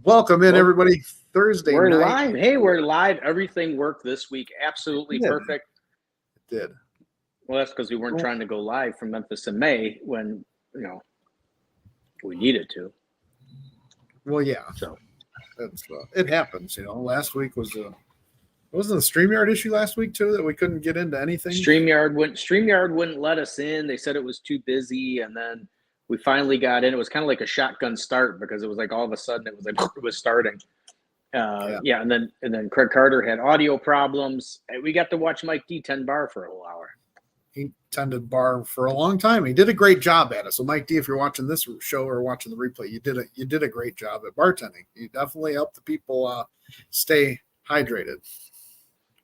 Welcome in, Well, everybody. Thursday we're night. live. Hey, we're live. Everything worked this week. Absolutely perfect. It did. Well, that's because we weren't trying to go live from Memphis in May when, we needed to. Well, yeah. So it happens. Last week wasn't the StreamYard issue last week too that we couldn't get into anything. StreamYard wouldn't let us in. They said it was too busy, and then we finally got in. It was kind of like a shotgun start because it was like all of a sudden it was starting. And then Craig Carter had audio problems. We got to watch Mike D 10 bar for a whole hour. He tended bar for a long time. He did a great job at it. So, Mike D, if you're watching this show or watching the replay, you did a great job at bartending. You definitely helped the people stay hydrated.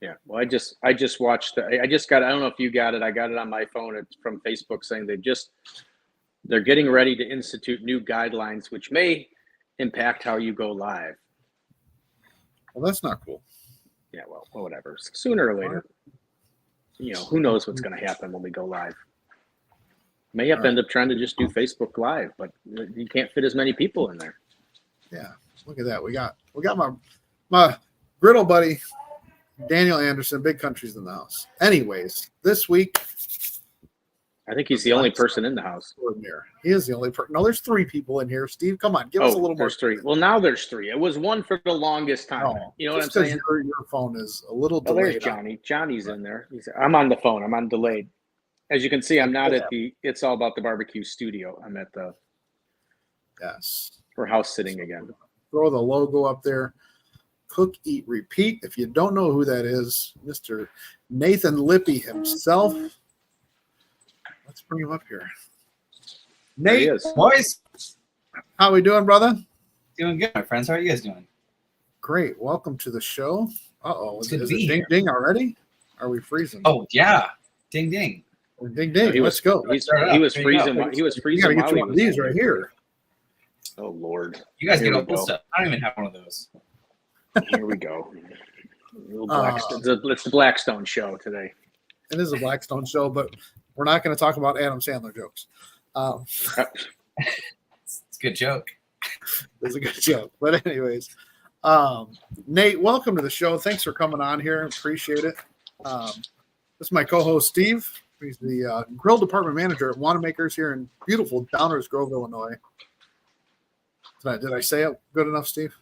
Yeah, well, I just watched. I just got. I don't know if you got it. I got it on my phone. It's from Facebook saying they're getting ready to institute new guidelines, which may impact how you go live. Well, that's not cool. Yeah, well, whatever. Sooner or later, who knows what's going to happen when we go live. May have to end up trying to just do Facebook Live, but you can't fit as many people in there. Yeah, look at that. We got my griddle buddy Daniel Anderson. Big Country's in the house. Anyways, this week, I think he's the only person in the house. He is the only person. No, there's three people in here. Steve, come on, give us a little more. There's three. Well, now there's three. It was one for the longest time. No, you know what I'm saying? Your phone is a little delayed. Well, there's Johnny. Johnny's in there. I'm on the phone. I'm on delayed. As you can see, I'm not at the It's All About the Barbecue studio. I'm at the We're house sitting again. Throw the logo up there. Cook, Eat, Repeat. If you don't know who that is, Mr. Nathan Lippy himself. Let's bring him up here. Nate, boys, how we doing, brother? Doing good, my friends. How are you guys doing? Great. Welcome to the show. Is it ding here. Ding already? Are we freezing? Oh yeah, ding ding. Ding ding. Let's go. He was freezing. He was freezing. You gotta get one of these right here. Oh Lord! You guys get all cool stuff. I don't even have one of those. Here we go. It's the Blackstone show today. It is a Blackstone show, but we're not going to talk about Adam Sandler jokes. It's a good joke. It's a good joke. But anyways, Nate, welcome to the show. Thanks for coming on here. Appreciate it. This is my co-host, Steve. He's the grill department manager at Wanamaker's here in beautiful Downers Grove, Illinois. Did I say it good enough, Steve?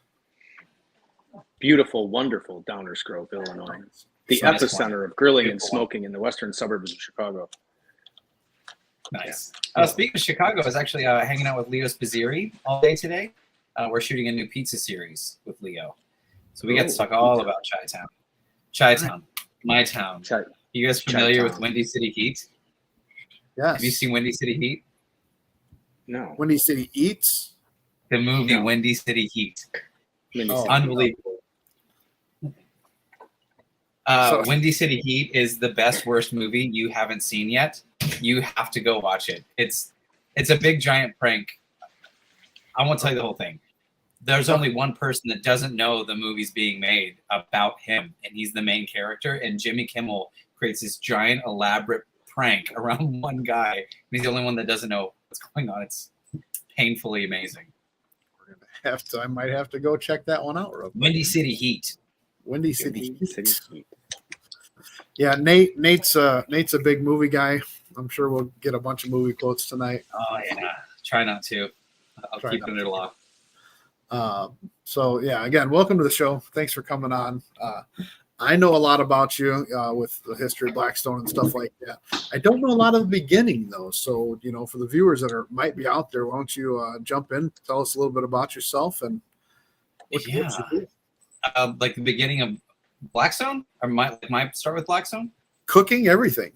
Beautiful, wonderful Downers Grove, Illinois. The epicenter of grilling and smoking in the western suburbs of Chicago. Nice. Speaking of Chicago, I was actually hanging out with Leo Spazzeri all day today. We're shooting a new pizza series with Leo. So we get to talk all about Chi-Town. Chi-Town, my town. You guys familiar with Windy City Heat? Yes. Have you seen Windy City Heat? No. Windy City Eats? The movie Windy City Heat. Unbelievable. Windy City Heat is the best, worst movie you haven't seen yet. You have to go watch it. It's a big, giant prank. I won't tell you the whole thing. There's only one person that doesn't know the movie's being made about him, and he's the main character. And Jimmy Kimmel creates this giant, elaborate prank around one guy. He's the only one that doesn't know what's going on. It's painfully amazing. I might have to go check that one out real quick. Windy City Heat. Windy City Heat. Yeah, Nate's a big movie guy. I'm sure we'll get a bunch of movie quotes tonight. Oh yeah, try not to. I'll keep it aloft. So yeah, again, welcome to the show. Thanks for coming on. I know a lot about you with the history of Blackstone and stuff like that. I don't know a lot of the beginning though. So for the viewers that might be out there, why don't you jump in, tell us a little bit about yourself and what you do. Like the beginning of Blackstone, or might start with Blackstone. Cooking, everything.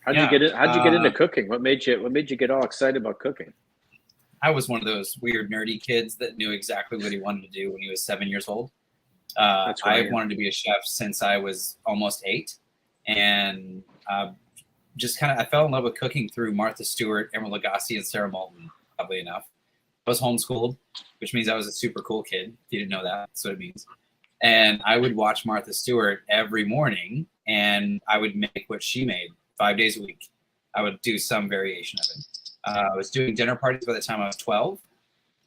How'd you get into cooking? What made you get all excited about cooking? I was one of those weird nerdy kids that knew exactly what he wanted to do when he was 7 years old. I wanted to be a chef since I was almost 8, and I fell in love with cooking through Martha Stewart, Emeril Lagasse, and Sarah Moulton. Oddly enough, I was homeschooled, which means I was a super cool kid. If you didn't know that, that's what it means. And I would watch Martha Stewart every morning, and I would make what she made 5 days a week. I would do some variation of it. I was doing dinner parties by the time I was 12.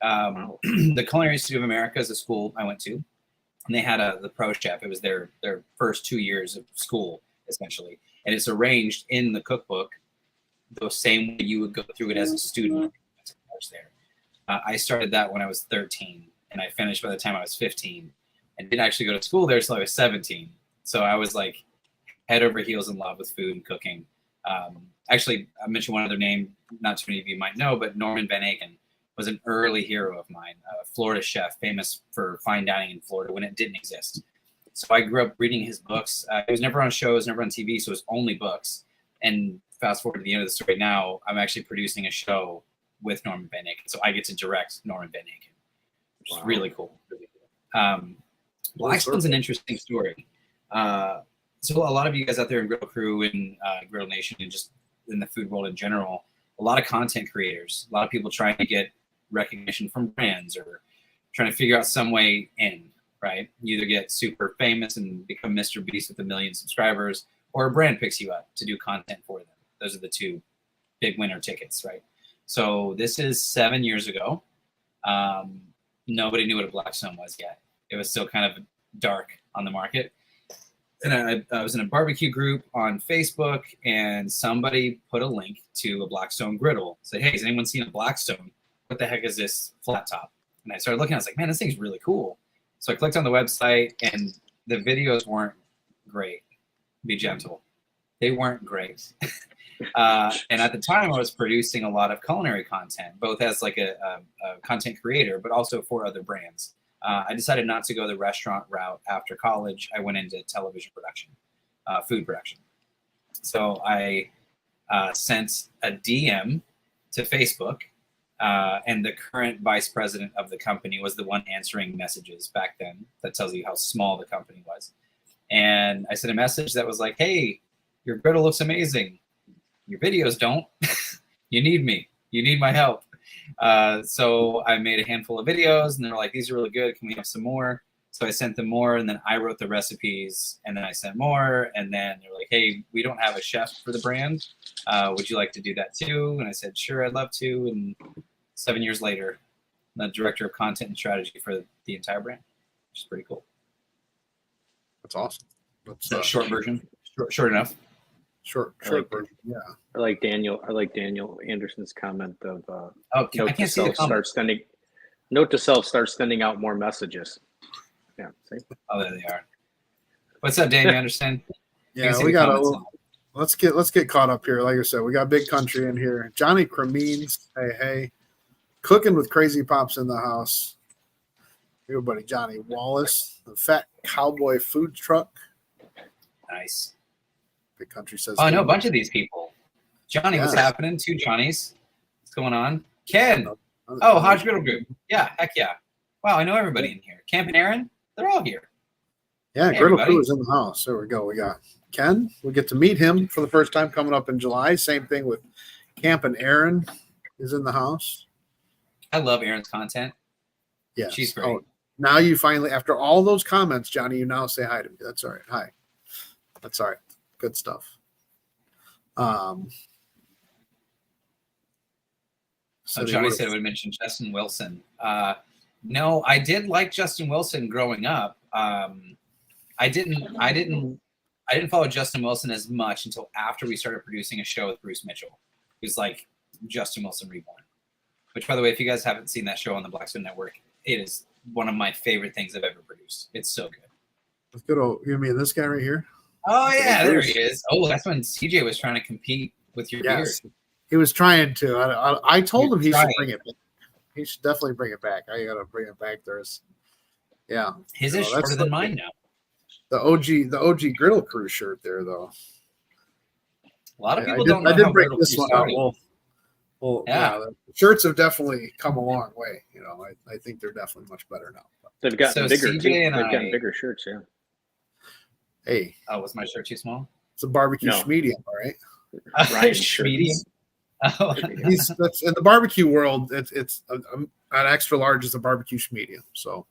The Culinary Institute of America is a school I went to, and they had the pro chef. It was their first 2 years of school, essentially. And it's arranged in the cookbook the same way you would go through it as a student there. I started that when I was 13, and I finished by the time I was 15. And didn't actually go to school there until I was 17. So I was like head over heels in love with food and cooking. Actually, I mentioned one other name, not too many of you might know, but Norman Van Aken was an early hero of mine, a Florida chef, famous for fine dining in Florida when it didn't exist. So I grew up reading his books. It was never on shows, never on TV, so it was only books. And fast forward to the end of the story now, I'm actually producing a show with Norman Van Aken. So I get to direct Norman Van Aken, which is really cool. Really cool. Blackstone's an interesting story. So a lot of you guys out there in Grill Crew and Grill Nation and just in the food world in general, a lot of content creators, a lot of people trying to get recognition from brands or trying to figure out some way in, right? You either get super famous and become Mr. Beast with 1 million subscribers, or a brand picks you up to do content for them. Those are the two big winner tickets, right? So this is 7 years ago. Nobody knew what a Blackstone was yet. It was still kind of dark on the market. And I was in a barbecue group on Facebook, and somebody put a link to a Blackstone griddle. Said, hey, has anyone seen a Blackstone? What the heck is this flat top? And I started looking. I was like, man, this thing's really cool. So I clicked on the website, and the videos weren't great. Be gentle. They weren't great. And at the time, I was producing a lot of culinary content, both as like a content creator, but also for other brands. I decided not to go the restaurant route after college. I went into television production, food production. So I sent a DM to Facebook, and the current vice president of the company was the one answering messages back then. That tells you how small the company was. And I sent a message that was like, hey, your griddle looks amazing. Your videos don't. You need me. You need my help. So I made a handful of videos, and they're like, these are really good. Can we have some more? So I sent them more, and then I wrote the recipes, and then I sent more. And then they're like, hey, we don't have a chef for the brand. Would you like to do that too? And I said, sure, I'd love to. And 7 years later, I'm the director of content and strategy for the entire brand, which is pretty cool. That's awesome. That's a short version. Short enough. Short version. Yeah. I like Daniel Anderson's comment of I can't see the comment. Note to self, start sending out more messages. Yeah. See? Oh, there they are. What's up, Daniel Anderson? Yeah, we got let's get caught up here. Like I said, we got Big Country in here. Johnny Cremines, hey, cooking with Crazy Pops in the house. Your buddy Johnny Wallace, the Fat Cowboy Food Truck. Nice. Big Country says. Oh, I know a bunch of these people. Johnny, what's happening? 2 Johnnies. What's going on? Ken. Oh, Hodge Griddle Group. Yeah, heck yeah. Wow, I know everybody in here. Camp and Aaron, they're all here. Yeah, hey, Griddle Crew is in the house. There we go. We got Ken. We get to meet him for the first time coming up in July. Same thing with Camp and Aaron is in the house. I love Aaron's content. Yeah, she's great. Oh, now you finally, after all those comments, Johnny, you now say hi to me. That's all right. Hi. That's all right. Good stuff. So Johnny said I would mention Justin Wilson. No, I did like Justin Wilson growing up. I didn't follow Justin Wilson as much until after we started producing a show with Bruce Mitchell. It was like Justin Wilson Reborn. Which, by the way, if you guys haven't seen that show on the Blackstone Network, it is one of my favorite things I've ever produced. It's so good. Let's go to, you mean this guy right here? Oh, yeah, there he is. Oh, that's when CJ was trying to compete with your beard. He was trying to. I told him he should bring it back. He should definitely bring it back. I got to bring it back. His is shorter than mine now. The OG Griddle Crew shirt there, though. A lot of people don't know. I did break this one out. Well, yeah, the shirts have definitely come a long way. I think they're definitely much better now. They've gotten bigger. They've gotten bigger shirts, yeah. Hey. Oh, was my shirt too small? It's a barbecue medium, all right? Ryan's medium. Oh. That's in the barbecue world. It's an extra large is a barbecue medium. So,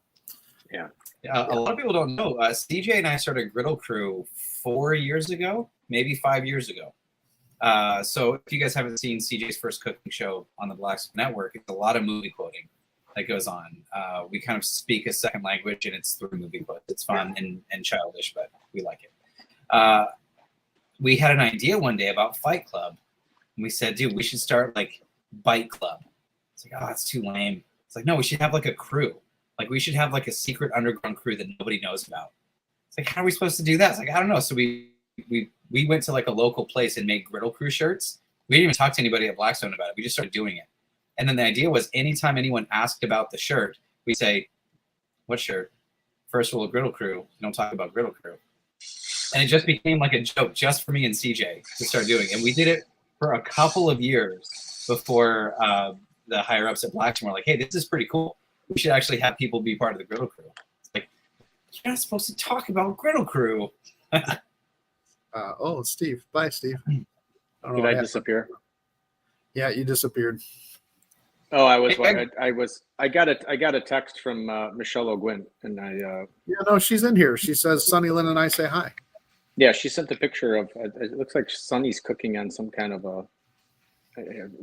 yeah. A lot of people don't know. CJ and I started Griddle Crew 4 years ago, maybe 5 years ago. So if you guys haven't seen CJ's first cooking show on the Blackstone Network, it's a lot of movie quoting. that goes on. We kind of speak a second language, and it's through movie clips. It's fun and childish, but we like it. We had an idea one day about Fight Club, and we said, dude, we should start like Bite Club. It's like, oh, that's too lame. It's like, no, we should have like a crew. Like we should have like a secret underground crew that nobody knows about. It's like, how are we supposed to do that? It's like, I don't know. So we went to like a local place and made Griddle Crew shirts. We didn't even talk to anybody at Blackstone about it. We just started doing it. And then the idea was anytime anyone asked about the shirt, we say, what shirt? First rule of Griddle Crew, you don't talk about Griddle Crew. And it just became like a joke just for me and CJ to start doing. And we did it for a couple of years before the higher ups at Blackstone were like, hey, this is pretty cool. We should actually have people be part of the Griddle Crew. It's like, you're not supposed to talk about Griddle Crew. Oh, Steve. Bye, Steve. Did I disappear? Yeah, you disappeared. Oh, I got a text from Michelle O'Gwin, and Yeah, no, she's in here. She says Sonny Lynn and I say hi. Yeah, she sent a picture of. It looks like Sonny's cooking on some kind of a.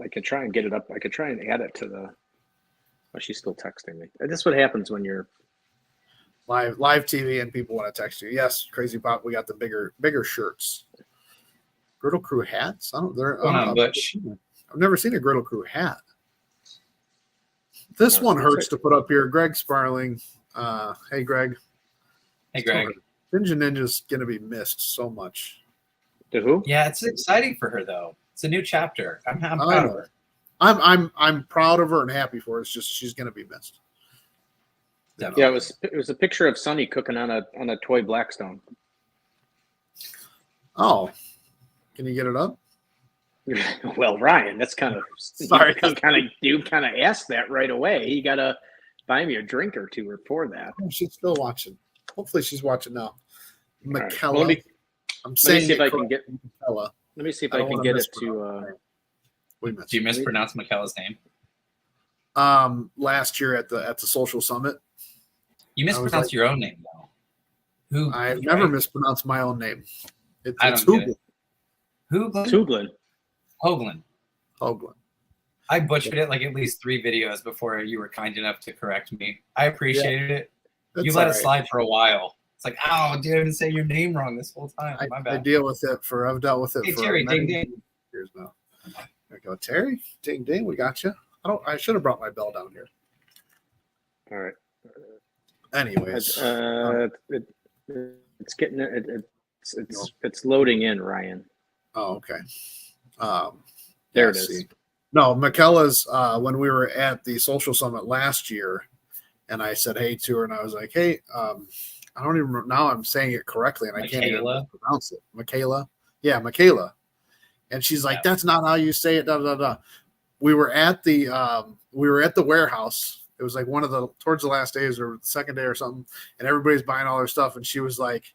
I could try and get it up. I could try and add it to the. Oh, she's still texting me. This is what happens when you're live TV and people want to text you. Yes, Crazy Pop. We got the bigger shirts. Griddle Crew hats. Butch. I've never seen a Griddle Crew hat. This one hurts to put up here. Greg Sparling. Hey, Greg. Hey, Greg. Ninja Ninja's going to be missed so much. To who? Yeah, it's exciting for her, though. It's a new chapter. I'm proud of her. I'm proud of her and happy for her. It's just she's going to be missed. Definitely. Yeah, it was a picture of Sonny cooking on a toy Blackstone. Oh, can you get it up? Well, Ryan, that's kind of sorry. You kind of asked that right away. You got to buy me a drink or two before that. Oh, she's still watching. Hopefully, she's watching now. McKella. Right. I'm saying let me see if I can get it to. Do you mispronounce McKella's name? Last year at the social summit. You mispronounced your own name though. I've never mispronounced my own name. It's Hoogland. Hoogland. I butchered it like at least 3 videos before you were kind enough to correct me. I appreciated it. You let it slide for a while. It's like, oh, dude, I didn't say your name wrong this whole time. My bad. I've dealt with it for Hey, Terry, ding ding. Years now. There we go, Terry. Ding ding, we got you. I should have brought my bell down here. All right. Anyways, it's getting it's loading in, Ryan. Oh, okay. There it is. See. No, McKella's when we were at the social summit last year, and I said hey to her, and I was like, hey, I don't even remember, now I'm saying it correctly, and I can't even pronounce it. Michaela. Yeah, Michaela. And she's like, that's not how you say it. Da da da. We were at the warehouse. It was like towards the last days or the second day or something, and everybody's buying all their stuff. And she was like,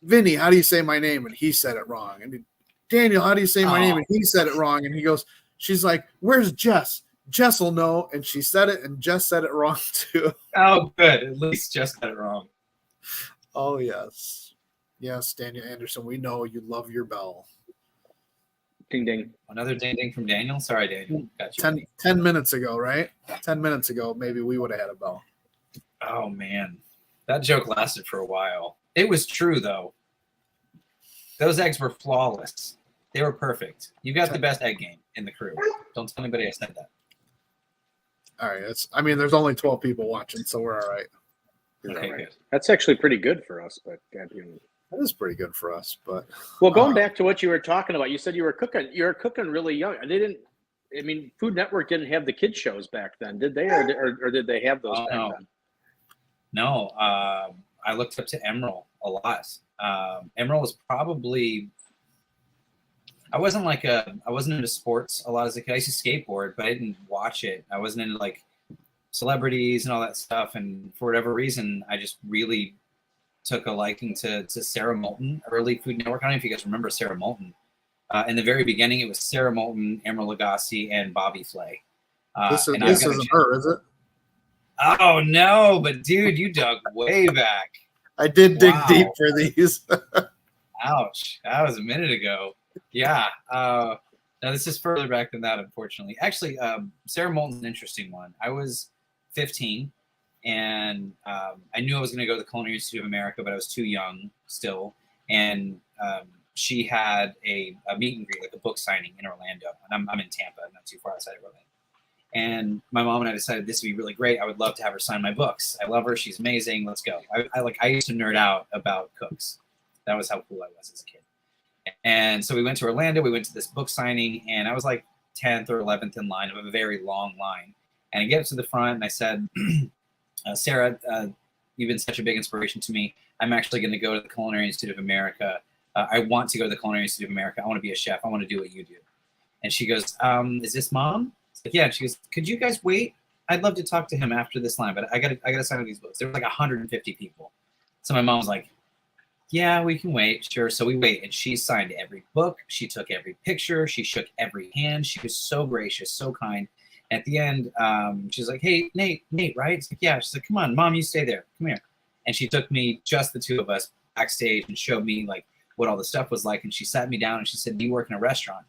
Vinny, how do you say my name? And he said it wrong. And Daniel, how do you say my name? And he said it wrong. And he goes, she's like, where's Jess? Jess will know. And she said it, and Jess said it wrong too. Oh, good. At least Jess said it wrong. Oh, yes. Yes, Daniel Anderson, we know you love your bell. Ding, ding. Another ding, ding from Daniel? Sorry, Daniel. Got you. 10 minutes ago, right? 10 minutes ago, maybe we would have had a bell. Oh, man. That joke lasted for a while. It was true, though. Those eggs were flawless. They were perfect. You got the best egg game in the crew. Don't tell anybody I said that. All right. There's only 12 people watching, so we're all right. Okay, good. That's actually pretty good for us, but that is pretty good for us. But going back to what you were talking about, you said you were cooking. You're cooking really young. Food Network didn't have the kids shows back then, did they? Or did they have those back then? No. I looked up to Emerald a lot. Emerald was probably. I wasn't into sports a lot as a kid. I used to skateboard, but I didn't watch it. I wasn't into like celebrities and all that stuff. And for whatever reason, I just really took a liking to Sarah Moulton, early Food Network. I don't know if you guys remember Sarah Moulton. In the very beginning, it was Sarah Moulton, Emerald Lagasse, and Bobby Flay. This isn't her, is it? Oh, no. But, dude, you dug way back. I did dig deep for these. Ouch. That was a minute ago. Yeah. Now, this is further back than that, unfortunately. Actually, Sarah Moulton's an interesting one. I was 15, and I knew I was going to go to the Culinary Institute of America, but I was too young still. And she had a meet and greet, like a book signing in Orlando. And I'm in Tampa, not too far outside of Orlando. And my mom and I decided this would be really great. I would love to have her sign my books. I love her. She's amazing. Let's go. I used to nerd out about cooks. That was how cool I was as a kid. And so we went to Orlando. We went to this book signing, and I was like 10th or 11th in line of a very long line. And I get up to the front, and I said, Sarah, you've been such a big inspiration to me. I'm actually going to go to the Culinary Institute of America. I want to go to the Culinary Institute of America. I want to be a chef. I want to do what you do. And she goes, is this mom? Like, yeah. And she goes, could you guys wait? I'd love to talk to him after this line, but I gotta sign these books. There were like 150 people. So my mom was like, yeah, we can wait. Sure. So we wait. And she signed every book. She took every picture. She shook every hand. She was so gracious, so kind. And at the end, she's like, hey, Nate, right? It's like, yeah. She's like, come on, Mom, you stay there. Come here. And she took me, just the two of us, backstage and showed me like what all the stuff was like. And she sat me down and she said, do you work in a restaurant?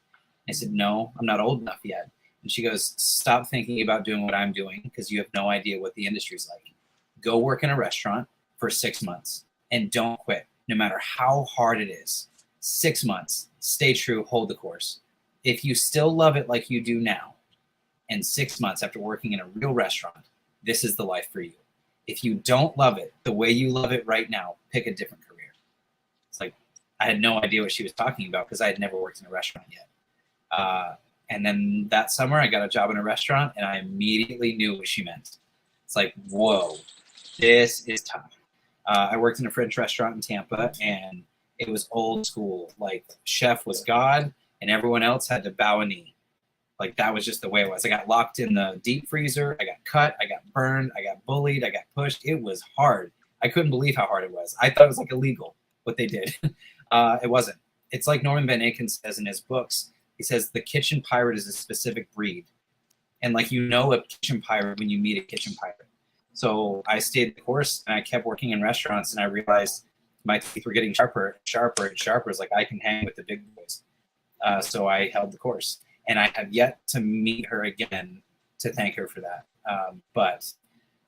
I said, no, I'm not old enough yet. And she goes, stop thinking about doing what I'm doing because you have no idea what the industry's like. Go work in a restaurant for 6 months and don't quit, no matter how hard it is. 6 months, stay true, hold the course. If you still love it like you do now, and 6 months after working in a real restaurant, this is the life for you. If you don't love it the way you love it right now, pick a different career. It's like, I had no idea what she was talking about because I had never worked in a restaurant yet. And then that summer, I got a job in a restaurant, and I immediately knew what she meant. It's like, whoa, this is tough. I worked in a French restaurant in Tampa, and it was old school. Like, chef was God, and everyone else had to bow a knee. Like, that was just the way it was. I got locked in the deep freezer. I got cut. I got burned. I got bullied. I got pushed. It was hard. I couldn't believe how hard it was. I thought it was like illegal what they did. It wasn't. It's like Norman Van Aken says in his books. He says the kitchen pirate is a specific breed. And like, you know, a kitchen pirate when you meet a kitchen pirate. So I stayed the course and I kept working in restaurants, and I realized my teeth were getting sharper and sharper and sharper. It's like, I can hang with the big boys. So I held the course, and I have yet to meet her again to thank her for that. But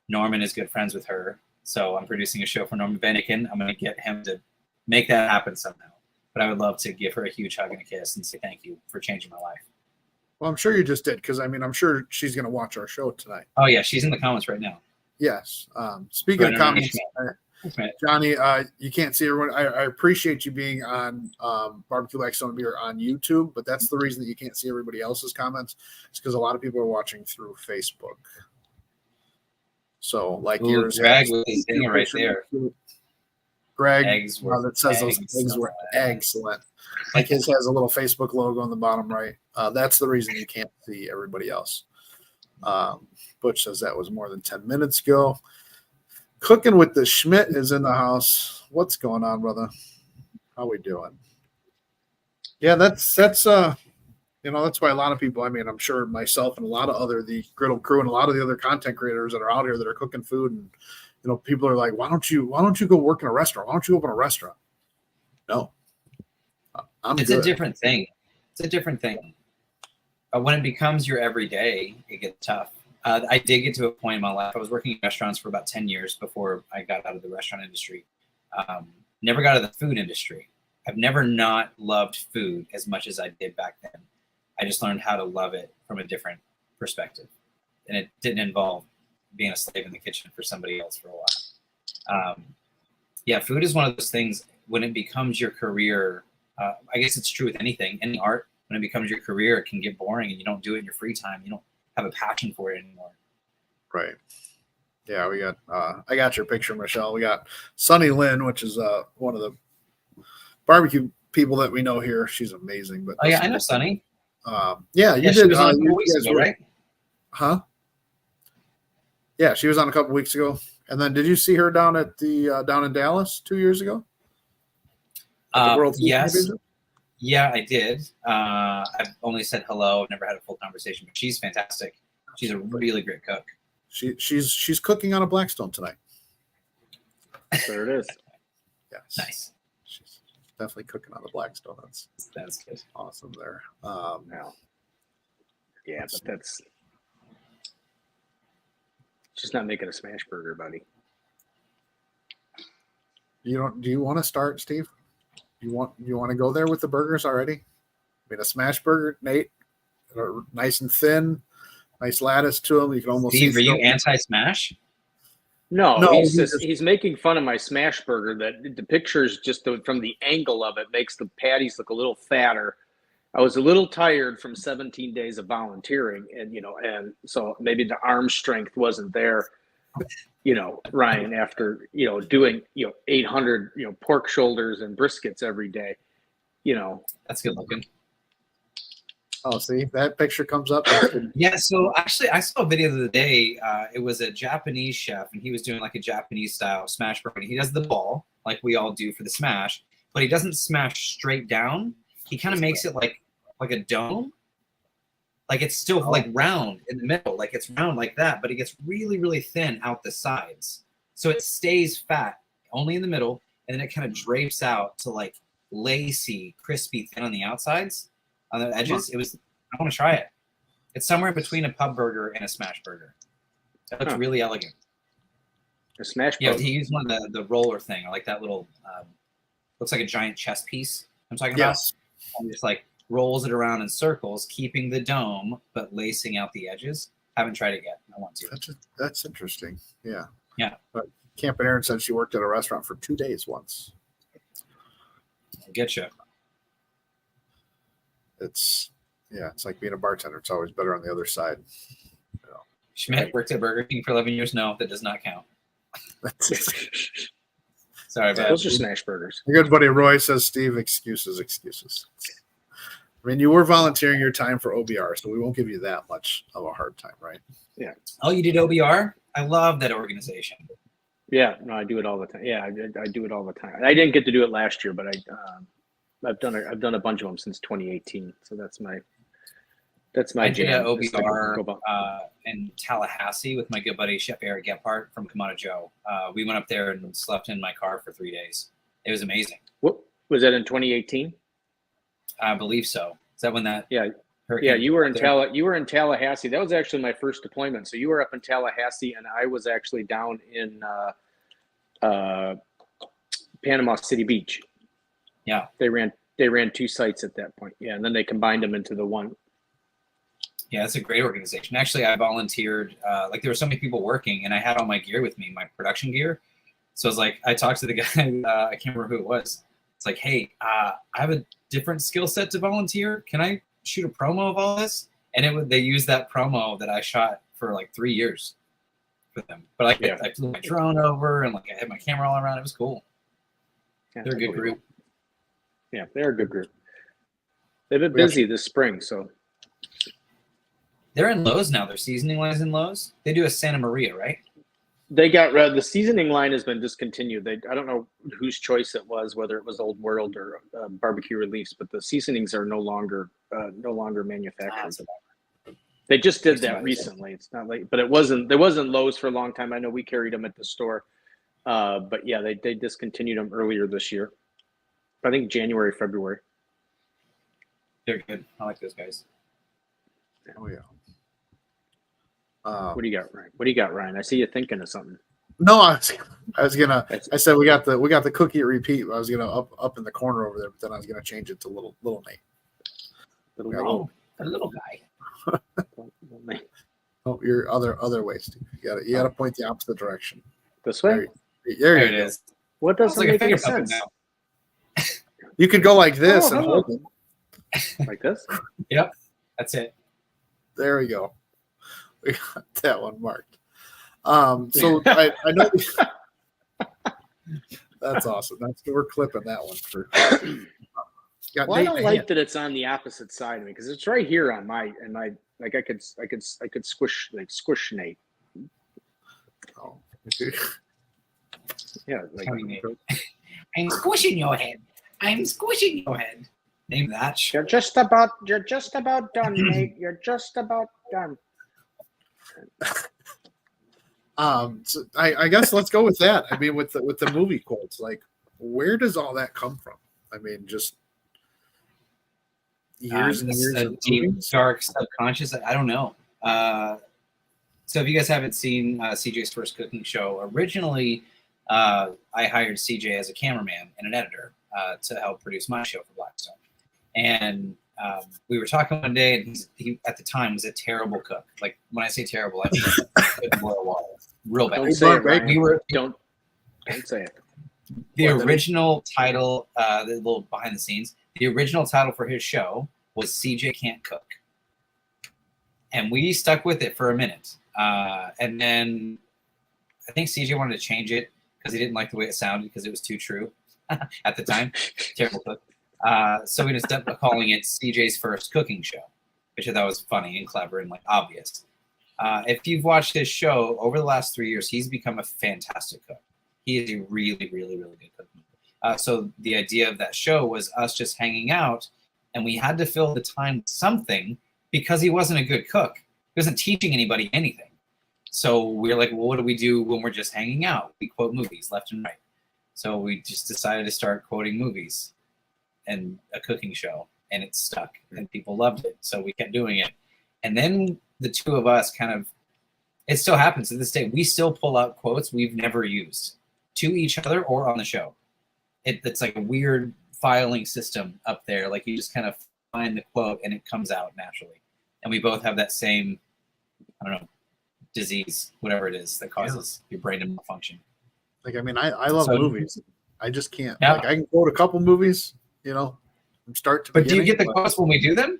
Norman is good friends with her. So I'm producing a show for Norman Van Aken. I'm going to get him to make that happen somehow. But I would love to give her a huge hug and a kiss and say thank you for changing my life. Well, I'm sure you just did, because I mean, I'm sure she's going to watch our show tonight. Oh yeah, she's in the comments right now. Yes. Speaking of comments, Johnny, you can't see everyone. I appreciate you being on Barbecue Blackstone Beer on YouTube, but that's the reason that you can't see everybody else's comments. It's because a lot of people are watching through Facebook. So, like, yours, Greg with his thing right there. Greg, that says those eggs were excellent. Like, his has a little Facebook logo on the bottom right. That's the reason you can't see everybody else. Butch says that was more than 10 minutes ago. Cooking with the Schmidt is in the house. What's going on, brother? How we doing? Yeah, that's you know, that's why a lot of people, I mean, I'm sure myself and a lot of the Griddle crew and a lot of the other content creators that are out here that are cooking food, and you know, people are like, why don't you go work in a restaurant? Why don't you open a restaurant? No. It's a different thing. It's a different thing. When it becomes your everyday, it gets tough. I did get to a point in my life. I was working in restaurants for about 10 years before I got out of the restaurant industry. Never got out of the food industry. I've never not loved food as much as I did back then. I just learned how to love it from a different perspective. And it didn't involve being a slave in the kitchen for somebody else for a while. Yeah, food is one of those things, when it becomes your career, I guess it's true with anything, any art. When it becomes your career, it can get boring and you don't do it in your free time. You don't have a passion for it anymore. Right. Yeah, we got I got your picture, Michelle. We got Sunny Lynn, which is one of the barbecue people that we know here. She's amazing. But oh yeah, I know Sunny. Yeah, you did. She was on a couple weeks ago, right? Huh? Yeah, she was on a couple weeks ago. And then did you see her down at the down in Dallas 2 years ago? Yes. Yeah, I did. I've only said hello. I've never had a full conversation, but she's fantastic. She's a really great cook. She's cooking on a Blackstone tonight. There it is. Yes. Nice. She's definitely cooking on the Blackstone. That's good. Awesome there. Yeah, but that's just not making a smash burger, buddy. Do you want to start, Steve? You want to go there with the burgers already? I mean, a smash burger, Nate, nice and thin, nice lattice to them. You can almost Steve, see. are you anti-smash? No, No, he's making fun of my smash burger. That the pictures just from the angle of it makes the patties look a little fatter. I was a little tired from 17 days of volunteering, and so maybe the arm strength wasn't there. Ryan, after doing 800 pork shoulders and briskets every day. That's good looking. Oh, see, that picture comes up. Yeah, so actually, I saw a video the other day. It was a Japanese chef, and he was doing like a Japanese style smash burger. He does the ball like we all do for the smash, but he doesn't smash straight down. He kind of makes it like a dome. Like it's still like round in the middle, like it's round like that, but it gets really, really thin out the sides. So it stays fat only in the middle, and then it kind of drapes out to like lacy, crispy thin on the outsides, on the edges. I want to try it. It's somewhere between a pub burger and a smash burger. It looks really elegant. A smash burger. Yeah, he used one of the roller thing, like that little, looks like a giant chess piece I'm talking about. And just like rolls it around in circles, keeping the dome, but lacing out the edges. Haven't tried it yet. I want to. That's interesting. Yeah. Yeah. But Camp and Aaron said she worked at a restaurant for 2 days once. I'll get you. It's like being a bartender. It's always better on the other side. Schmidt worked at Burger King for 11 years. No, that does not count. Sorry, but those are smash burgers. Your good buddy Roy says, Steve, excuses. I mean, you were volunteering your time for OBR, so we won't give you that much of a hard time, right? Yeah. Oh, you did OBR? I love that organization. Yeah, no, I do it all the time. Yeah, I do it all the time. I didn't get to do it last year, but I've done a bunch of them since 2018. So that's my I jam. did an OBR in Tallahassee with my good buddy Chef Eric Gephardt from Kamado Joe. We went up there and slept in my car for 3 days. It was amazing. What was that in 2018? I believe so. Is that when that? Yeah. Yeah, you were in Tallahassee. That was actually my first deployment. So you were up in Tallahassee, and I was actually down in Panama City Beach. Yeah, they ran 2 sites at that point. Yeah, and then they combined them into the one. Yeah, it's a great organization. Actually, I volunteered. Like there were so many people working, and I had all my gear with me, my production gear. So I was like, I talked to the guy. I can't remember who it was. It's like, hey, I have a different skill set to volunteer. Can I shoot a promo of all this? And they used that promo that I shot for like 3 years for them. But I flew my drone over and like I had my camera all around. It was cool. Yeah, they're a good group. Yeah, they're a good group. They've been busy this spring, so. They're in Lowe's now. Their seasoning line is in Lowe's. They do a Santa Maria, right? They got the seasoning line has been discontinued. I don't know whose choice it was, whether it was Old World or Barbecue Reliefs, but the seasonings are no longer manufactured. They just did that recently. It's not late, but there wasn't Lowe's for a long time. I know we carried them at the store, but yeah, they discontinued them earlier this year. I think January, February. They're good. I like those guys. Oh yeah. What do you got, Ryan? What do you got, Ryan? I see you thinking of something. No, I said we got the cookie repeat. I was gonna up in the corner over there, but then I was gonna change it to little Nate. A little guy. Oh, your other way, Steve. You gotta point the opposite direction. This way? There it is. What doesn't make any sense? You could go like this and hold it. Like this? Yep. That's it. There we go. We got that one marked. So I know that's awesome. We're clipping that one for. Well, I don't like that it's on the opposite side of me because it's right here on my like I could squish Nate. Oh. Yeah, like I'm squishing your head. I'm squishing your head. Name that. You're just about done, Nate. You're just about done. So I guess let's go with that. I mean, with the movie quotes, like, where does all that come from? I mean, just Years and years of deep, movies? dark subconscious. I don't know. So if you guys haven't seen CJ's first cooking show, originally I hired CJ as a cameraman and an editor to help produce my show for Blackstone. And we were talking one day, and he at the time was a terrible cook. Like when I say terrible, I mean couldn't boil water, real bad. Don't say it, Ryan. We were Don't say it. The original title, the little behind the scenes, the original title for his show was CJ Can't Cook. And we stuck with it for a minute. And then I think CJ wanted to change it because he didn't like the way it sounded because it was too true at the time. Terrible cook. So we just ended up calling it CJ's First Cooking Show, which I thought was funny and clever and like obvious. If you've watched his show over the last 3 years, he's become a fantastic cook. He is a really, really, really good cook. So the idea of that show was us just hanging out, and we had to fill the time with something because he wasn't a good cook. He wasn't teaching anybody anything. So we were like, well, what do we do when we're just hanging out? We quote movies left and right. So we just decided to start quoting movies and a cooking show, and it stuck, and people loved it. So we kept doing it. And then the two of us kind of, it still happens to this day. We still pull out quotes we've never used to each other or on the show. It's like a weird filing system up there. Like you just kind of find the quote and it comes out naturally. And we both have that same, I don't know, disease, whatever it is that causes your brain to malfunction. Like, I mean, I love movies. I just can't. Yeah. Like, I can quote a couple movies, you know, from start to But beginning. do you get the quotes when we do them?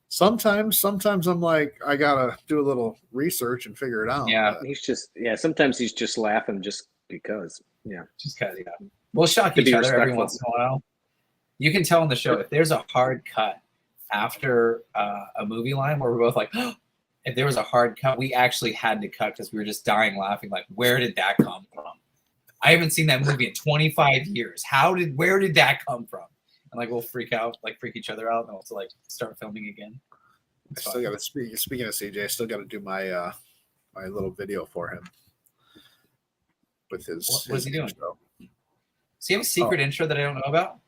Sometimes I'm like, I gotta do a little research and figure it out. Yeah. Sometimes he's just laughing just because. Yeah. Just kind of, yeah. We'll shock To each be other every respectful. once in a while. You can tell on the show if there's a hard cut after a movie line where we're both like, oh, if there was a hard cut, we actually had to cut because we were just dying laughing. Like, where did that come from? I haven't seen that movie in 25 years. Where did that come from? And like, we'll freak out, like freak each other out, and we'll like start filming again. I still got to speaking of CJ, I still got to do my my little video for him with his. What's he doing? Intro. Does he have a secret intro that I don't know about?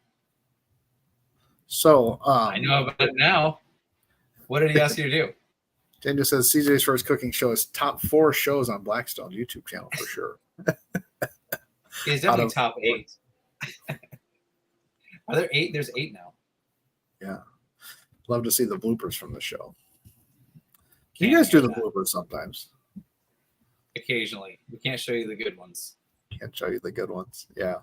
So I know about it now. What did he ask you to do? Jen just says CJ's First Cooking Show is top 4 shows on Blackstone YouTube channel for sure. He's definitely top 8. Are there 8? There's 8 now. Yeah. Love to see the bloopers from the show. You guys do the bloopers sometimes. Occasionally. We can't show you the good ones. Can't show you the good ones. Yeah.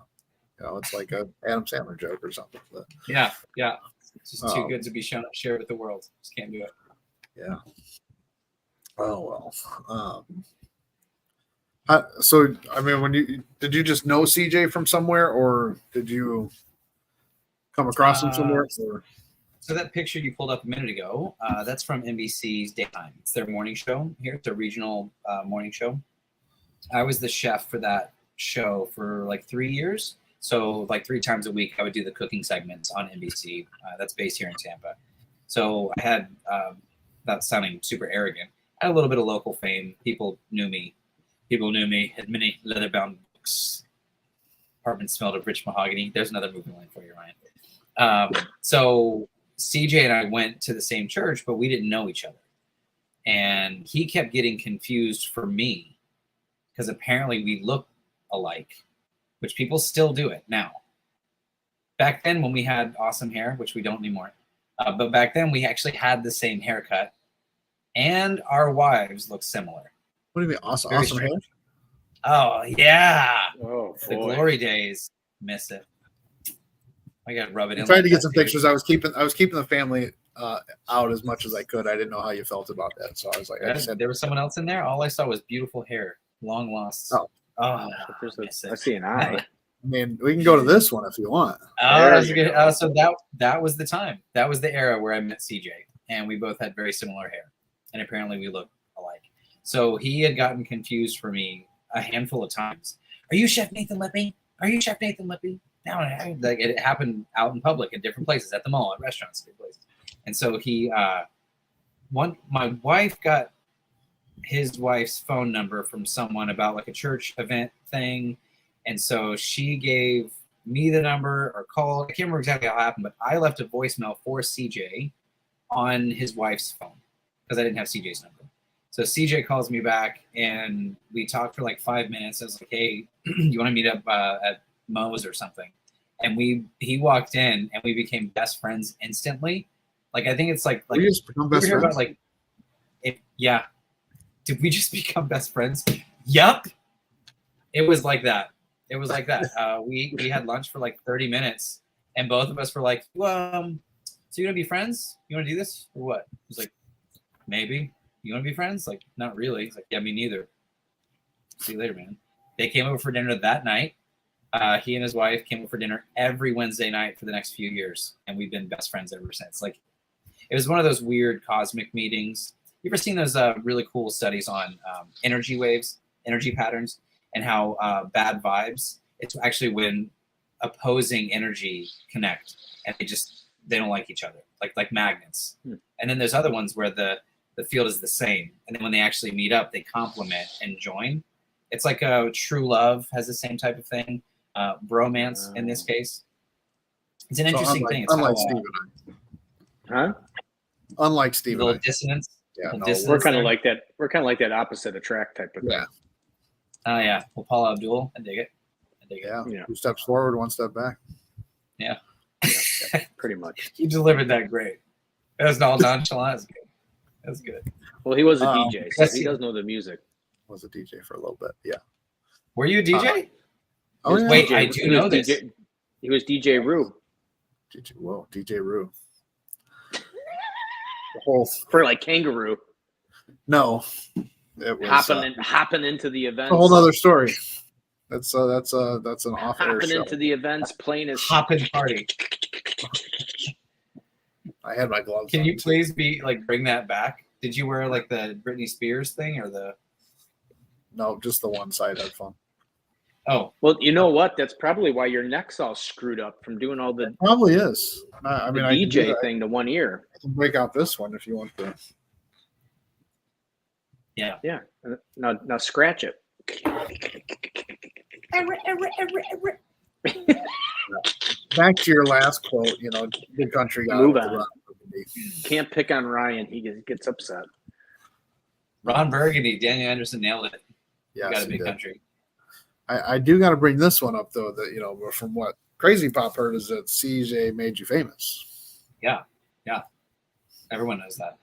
You know, it's like a Adam Sandler joke or something. But, Yeah. It's just too good to be shared with the world. Just can't do it. yeah. Oh well. So I mean, did you just know CJ from somewhere, or did you come across him somewhere? Or? So that picture you pulled up a minute ago, that's from NBC's Daytime. It's their morning show here. It's a regional morning show. I was the chef for that show for like 3 years. So like 3 times a week, I would do the cooking segments on NBC. That's based here in Tampa. So I had, without sounding super arrogant, I had a little bit of local fame. People knew me. Had many leather-bound books. Apartment smelled of rich mahogany. There's another movie line for you, Ryan. So CJ and I went to the same church, but we didn't know each other. And he kept getting confused for me because apparently we look alike, which people still do it now. Back then when we had awesome hair, which we don't anymore, but back then we actually had the same haircut and our wives look similar. What do you mean awesome hair? Oh, yeah. Oh, The boy. glory days. Miss it. I got to rub it in. I tried like to get that, some dude. pictures. I was keeping the family out as much as I could. I didn't know how you felt about that, so I was like, I just said, There was someone else in there. All I saw was beautiful hair, long lost. Oh. I see an eye. I mean, we can go to this one if you want. Oh, that's you good. go. So that was the time. That was the era where I met CJ, and we both had very similar hair, and apparently we looked alike. So he had gotten confused for me a handful of times. Are you Chef Nathan Lippy? Are you Chef Nathan Lippy? No, like it happened out in public in different places, at the mall, at restaurants, different places. And so my wife got his wife's phone number from someone about like a church event thing. And so she gave me the number or called. I can't remember exactly how it happened, but I left a voicemail for CJ on his wife's phone because I didn't have CJ's number. So CJ calls me back, and we talked for like 5 minutes. I was like, "Hey, you want to meet up at Moe's or something?" And he walked in, and we became best friends instantly. Like I think it's like we just become best friends. About, like, yeah. Did we just become best friends? Yup. It was like that. It was like that. We had lunch for like 30 minutes, and both of us were like, "Well, so you want to be friends? You want to do this or what?" I was like, "Maybe." You want to be friends? Like, not really. He's like, "Yeah, me neither." See you later, man. They came over for dinner that night. He and his wife came over for dinner every Wednesday night for the next few years, and we've been best friends ever since. Like, it was one of those weird cosmic meetings. You ever seen those really cool studies on energy waves, energy patterns, and how bad vibes? It's actually when opposing energy connect, and they don't like each other, like magnets. And then there's other ones where the field is the same, and then when they actually meet up, they complement and join. It's like a true love has the same type of thing. Bromance in this case. It's an interesting thing. It's unlike Steve and I. Huh? Unlike Steve and I. Dissonance. Yeah, no, we're kind of like that. We're kind of like that opposite attract type of thing. Yeah. Oh yeah. Well, Paula Abdul, I dig it. Yeah. 2 steps forward, 1 step back. Yeah. Pretty much. You delivered that great. That was all nonchalant. That's good. That's good. Well, he was a DJ, so he does know the music. Was a DJ for a little bit. Yeah. Were you a DJ? Oh yeah. Wait, I do know this. He was DJ Rue. DJ Rue. The whole for like Kangaroo. No. It was hopping into the events. A whole other story. That's an off-air hopping show. into the events, playing his hopping party. I had my gloves. Can you please bring that back? Did you wear like the Britney Spears thing or the? No, just the one side headphone. Oh well, you know what? That's probably why your neck's all screwed up from doing all the. It probably is. I mean, the DJ thing to one ear. I can break out this one if you want to. Yeah. Yeah. Now scratch it. Back to your last quote. Big country guy. Move on. Can't pick on Ryan. He gets upset. Ron Burgundy, Daniel Anderson nailed it. Yeah, got a big country. I do got to bring this one up though. That from what Crazy Pop heard is that CJ made you famous. Yeah. Everyone knows that.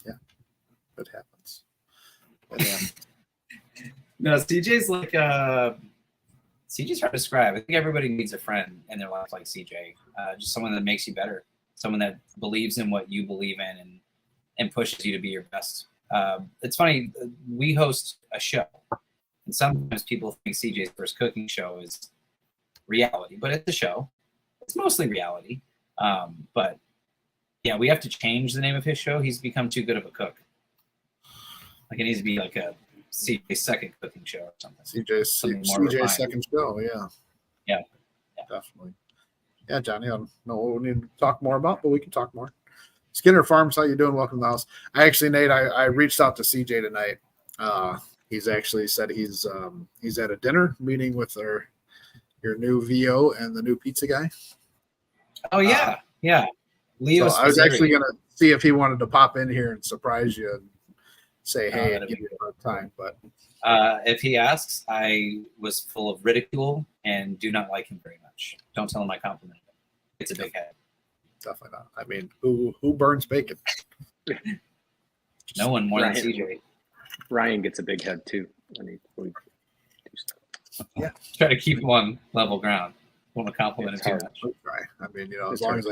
Yeah, it happens. No, CJ's like CJ's hard to describe. I think everybody needs a friend in their life like CJ. Just someone that makes you better, someone that believes in what you believe in and pushes you to be your best. It's funny, we host a show, and sometimes people think CJ's first cooking show is reality, but it's a show. It's mostly reality. But yeah, we have to change the name of his show. He's become too good of a cook. Like it needs to be like a CJ's second cooking show or something. CJ's second show, yeah. Definitely. Yeah, Johnny, I don't know what we need to talk more about, but we can talk more. Skinner Farms, how you doing? Welcome to the house. Actually, Nate, I reached out to CJ tonight. He's actually said he's at a dinner meeting with your new VO and the new pizza guy. Oh yeah, yeah. Leo. So I was actually gonna see if he wanted to pop in here and surprise you and say hey and give you a hard time, but if he asks, I was full of ridicule and do not like him very much. Don't tell him I complimented him. It's a big head. Definitely not. I mean, who burns bacon? No one more than CJ. Ryan gets a big head too when we do stuff. Yeah, try to keep him on level ground. Won't compliment him too much. Right. I mean, as long as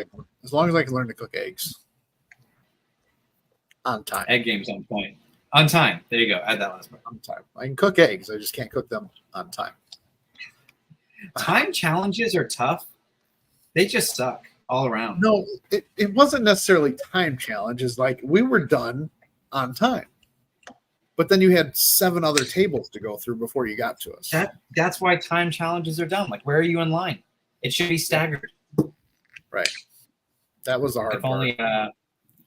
I can learn to cook eggs on time. Egg game's on point. On time. There you go. Add that last part. On time. I can cook eggs. I just can't cook them on time. Time challenges are tough. They just suck all around. No, it wasn't necessarily time challenges. Like we were done on time. But then you had 7 other tables to go through before you got to us. That's why time challenges are dumb. Like, where are you in line? It should be staggered. Right. That was the hard part. Only,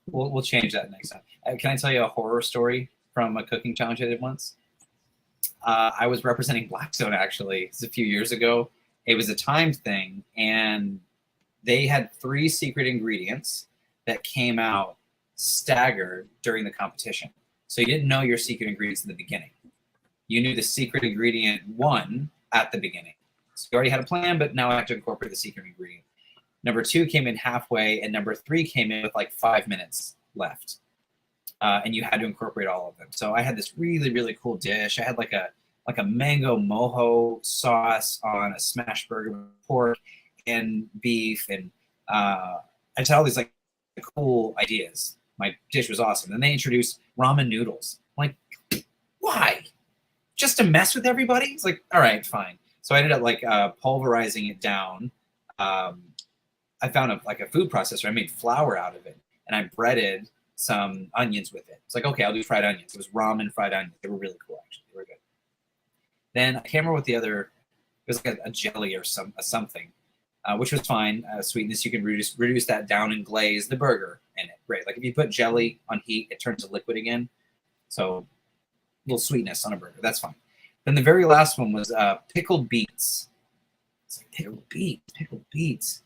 we'll change that next time. Can I tell you a horror story from a cooking challenge I did once? I was representing Blackstone, actually. It's a few years ago. It was a timed thing, and they had 3 secret ingredients that came out staggered during the competition. So you didn't know your secret ingredients in the beginning. You knew the secret ingredient 1 at the beginning. So you already had a plan, but now I have to incorporate the secret ingredient. Number 2 came in halfway, and number 3 came in with like 5 minutes left. And you had to incorporate all of them. So I had this really, really cool dish. I had like a mango mojo sauce on a smashed burger with pork and beef. And I had all these like cool ideas. My dish was awesome. Then they introduced ramen noodles. I'm like, why? Just to mess with everybody? It's like, all right, fine. So I ended up like pulverizing it down. I found a food processor. I made flour out of it, and I breaded some onions with it. It's like, okay, I'll do fried onions. It was ramen fried onions. They were really cool, actually. They were good. Then I can't remember what the other. It was like a jelly or something, which was fine. Sweetness, you can reduce that down and glaze the burger in it. Great. Like if you put jelly on heat, it turns to liquid again. So a little sweetness on a burger. That's fine. Then the very last one was pickled beets. It's like pickled beets.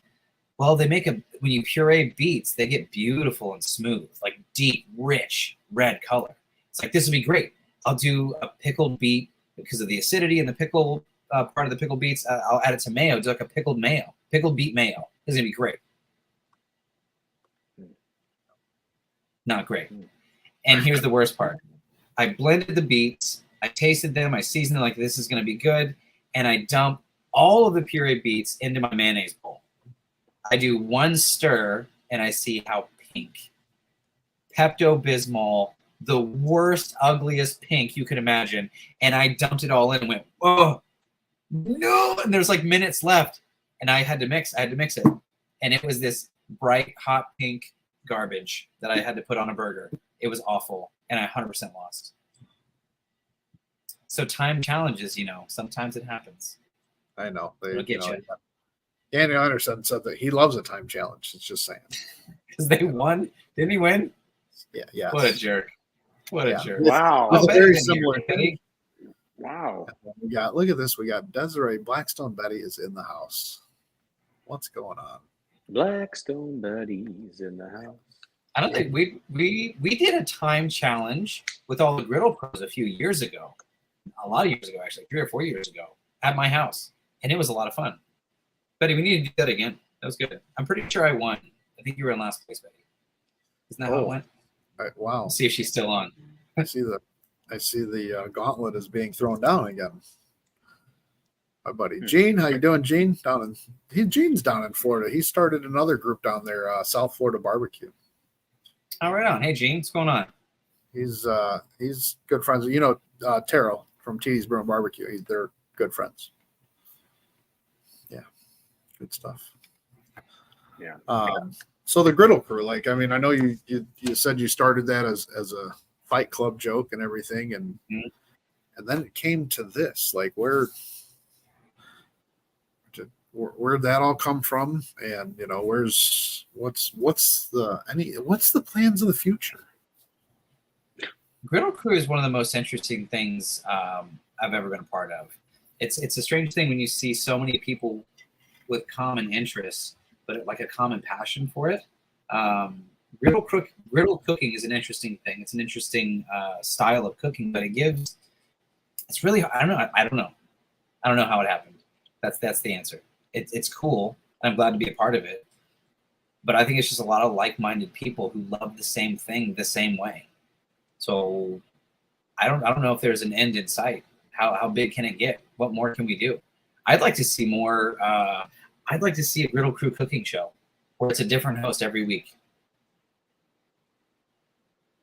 Well, they make when you puree beets, they get beautiful and smooth, like deep, rich red color. It's like, this would be great. I'll do a pickled beet because of the acidity and the pickle part of the pickled beets. I'll add it to mayo, do like a pickled beet mayo. This is gonna be great. Not great. And here's the worst part. I blended the beets, I tasted them, I seasoned them like this is gonna be good, and I dump all of the pureed beets into my mayonnaise bowl. I do one stir, and I see how pink. Pepto-Bismol, the worst, ugliest pink you could imagine, and I dumped it all in and went, oh, no, and there's like minutes left, and I had to mix it, and it was this bright, hot pink garbage that I had to put on a burger. It was awful, and I 100% lost. So time challenges, sometimes it happens. I know. It'll get you. Danny Anderson said that he loves a time challenge. It's just saying. Because they won? Didn't he win? Yeah. What a jerk. What a jerk. Wow. It's very similar. Wow. Look at this. We got Desiree Blackstone Betty is in the house. What's going on? Blackstone Betty's in the house. I don't think we did a time challenge with all the griddle pros a few years ago. A lot of years ago, actually, 3 or 4 years ago, at my house. And it was a lot of fun. Betty, we need to do that again. That was good. I'm pretty sure I won. I think you were in last place, Betty. Isn't that how it went? Wow. Let's see if she's still on. I see the gauntlet is being thrown down again. My buddy Gene, how you doing, Gene? Gene's down in Florida. He started another group down there, South Florida Barbecue. Oh, right on. Hey, Gene, what's going on? He's good friends. Taro from T's Broom Barbecue. They're good friends. Good stuff. Yeah. So the griddle crew, I know you said you started that as a fight club joke and everything, and then it came to this. Like, where'd that all come from? And what's the plans of the future? Griddle crew is one of the most interesting things I've ever been a part of. It's a strange thing when you see so many people with common interests, but like a common passion for it. Griddle cooking is an interesting thing. It's an interesting style of cooking, but it's really, I don't know how it happened. That's the answer. It's cool. And I'm glad to be a part of it. But I think it's just a lot of like-minded people who love the same thing the same way. So I don't know if there's an end in sight. How big can it get? What more can we do? I'd like to see more. I'd like to see a Griddle Crew cooking show where it's a different host every week.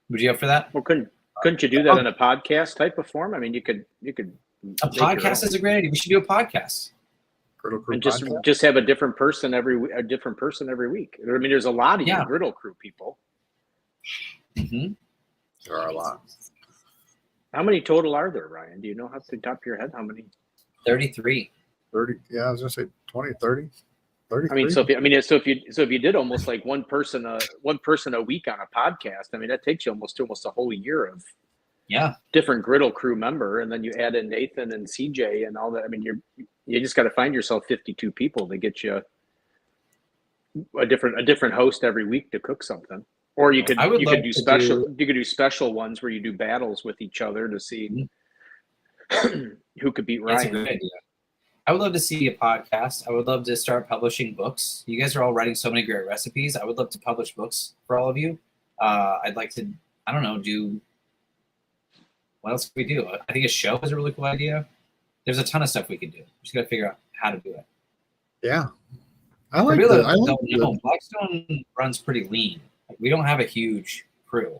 Would you up for that? Well, couldn't you do that in a podcast type of form? I mean, you could. A podcast is a great idea. We should do a podcast. Griddle Crew and podcast? just have a different person every week. I mean, there's a lot of you Griddle Crew people. Mm-hmm. There are a lot. How many total are there, Ryan? Do you know off the top of your head how many? 33. 30. Yeah, I was gonna say 20, 30. 33. I mean, so if you did almost like one person a week on a podcast, I mean, that takes you almost a whole year of different Griddle Crew member, and then you add in Nathan and CJ and all that. I mean, You just got to find yourself 52 people to get you a different host every week to cook something. Or you could do special ones where you do battles with each other to see who could beat Ryan. That's a good idea. I would love to see a podcast. I would love to start publishing books. You guys are all writing so many great recipes. I would love to publish books for all of you. I'd like to, I don't know, do, what else could we do? I think a show is a really cool idea. There's a ton of stuff we could do. Just got to figure out how to do it. Yeah. I like that. Blackstone runs pretty lean. Like, we don't have a huge crew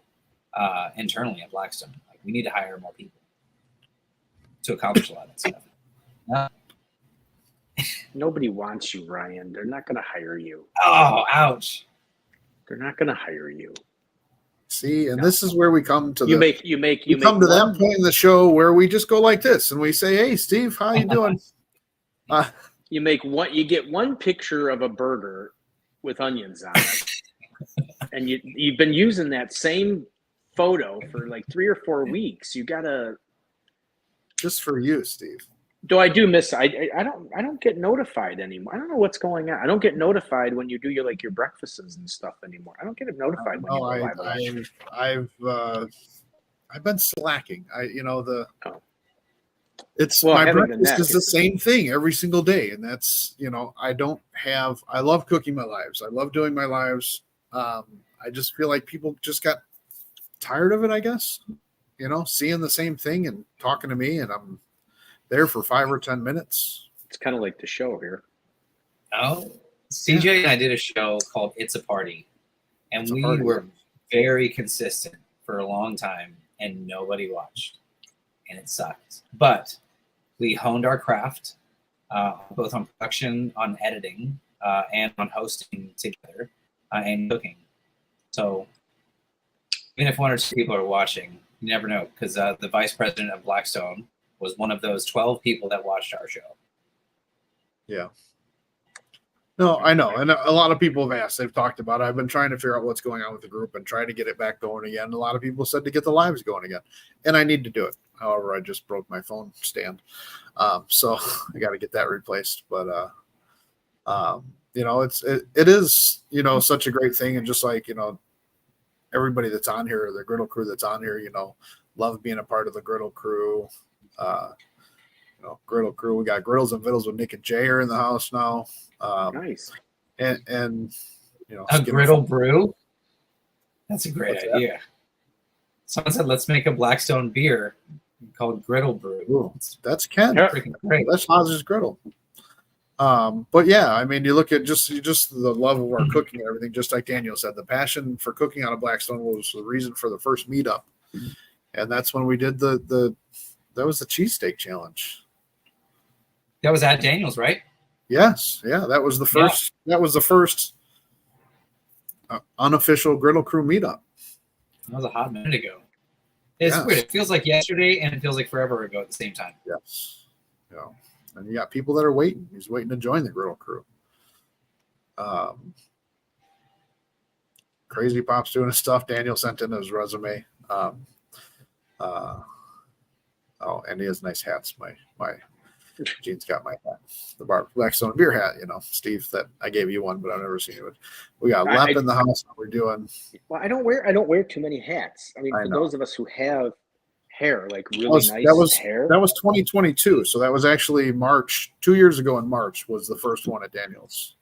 internally at Blackstone. Like, we need to hire more people to accomplish a lot of that stuff. Nobody wants you, Ryan. They're not going to hire you. Oh, ouch. They're not going to hire you. See, and this is where we come to that point in the show where we just go like this and we say, "Hey, Steve, how you doing?" You get one picture of a burger with onions on it, and you've been using that same photo for like 3 or 4 weeks. You gotta just for you, Steve. I don't get notified anymore. I don't know what's going on. I don't get notified when you do your breakfasts and stuff anymore. I don't get notified when you go live. I've been slacking. My my breakfast is the same thing every single day, and that's I love cooking my lives. I love doing my lives. I just feel like people just got tired of it, I guess. Seeing the same thing and talking to me, and I'm there for 5 or 10 minutes. It's kind of like the show here. Oh, CJ and I did a show called It's a Party, and we were very consistent for a long time, and nobody watched, and it sucked. But we honed our craft, both on production, on editing, and on hosting together, and cooking. So even if 1 or 2 people are watching, you never know, because the vice president of Blackstone was one of those 12 people that watched our show. Yeah. No, I know. And a lot of people have asked. They've talked about it. I've been trying to figure out what's going on with the group and trying to get it back going again. A lot of people said to get the lives going again. And I need to do it. However, I just broke my phone stand. So I got to get that replaced. But, it is, such a great thing. And just like, everybody that's on here, the griddle crew that's on here, love being a part of the griddle crew. Griddle crew. We got Griddles and Vittles with Nick and Jay are in the house now. Nice. And a griddle brew. That's a great idea. That? Someone said, "Let's make a Blackstone beer called Griddle Brew." Ooh, that's Ken. Freaking great. That's Hoz's Griddle. But yeah, I mean, you look at just the love of our cooking and everything. Just like Daniel said, the passion for cooking out of Blackstone was the reason for the first meetup, and that's when we did that was the cheesesteak challenge. That was at Daniel's, right? Yes. Yeah. That was the first. Yeah. That was the first unofficial Griddle Crew meetup. That was a hot minute ago. It's weird. It feels like yesterday, and it feels like forever ago at the same time. Yes. Yeah. And you got people that are waiting. He's waiting to join the Griddle Crew. Crazy Pop's doing his stuff. Daniel sent in his resume. And he has nice hats. My Gene's got my hat, the Blackstone beer hat. Steve, that I gave you one, but I've never seen it. We got Lep in the house. We're doing. Well, I don't wear too many hats. I mean, for those of us who have hair, like really nice hair. That was 2022. So that was actually March. 2 years ago in March was the first one at Daniel's,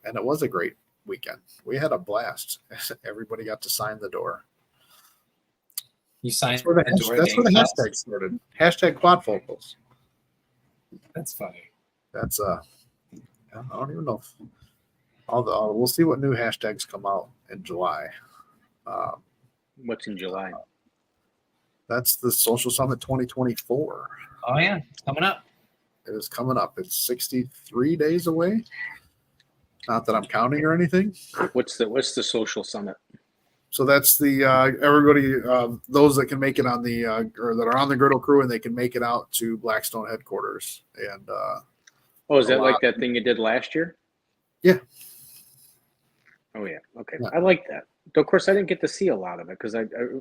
and it was a great weekend. We had a blast. Everybody got to sign the door. You signed that's where the hashtag started. Hashtag quadfocals. That's funny. That's I don't even know if we'll see what new hashtags come out in July. What's in July? That's the Social Summit 2024. Oh yeah, it's coming up. It is coming up. It's 63 days away. Not that I'm counting or anything. What's the Social Summit? So that's the everybody, those that can make it on the or that are on the Griddle Crew and they can make it out to Blackstone headquarters. And is that like that thing you did last year? Yeah. Oh yeah. Okay. Yeah. I like that. Though, of course, I didn't get to see a lot of it because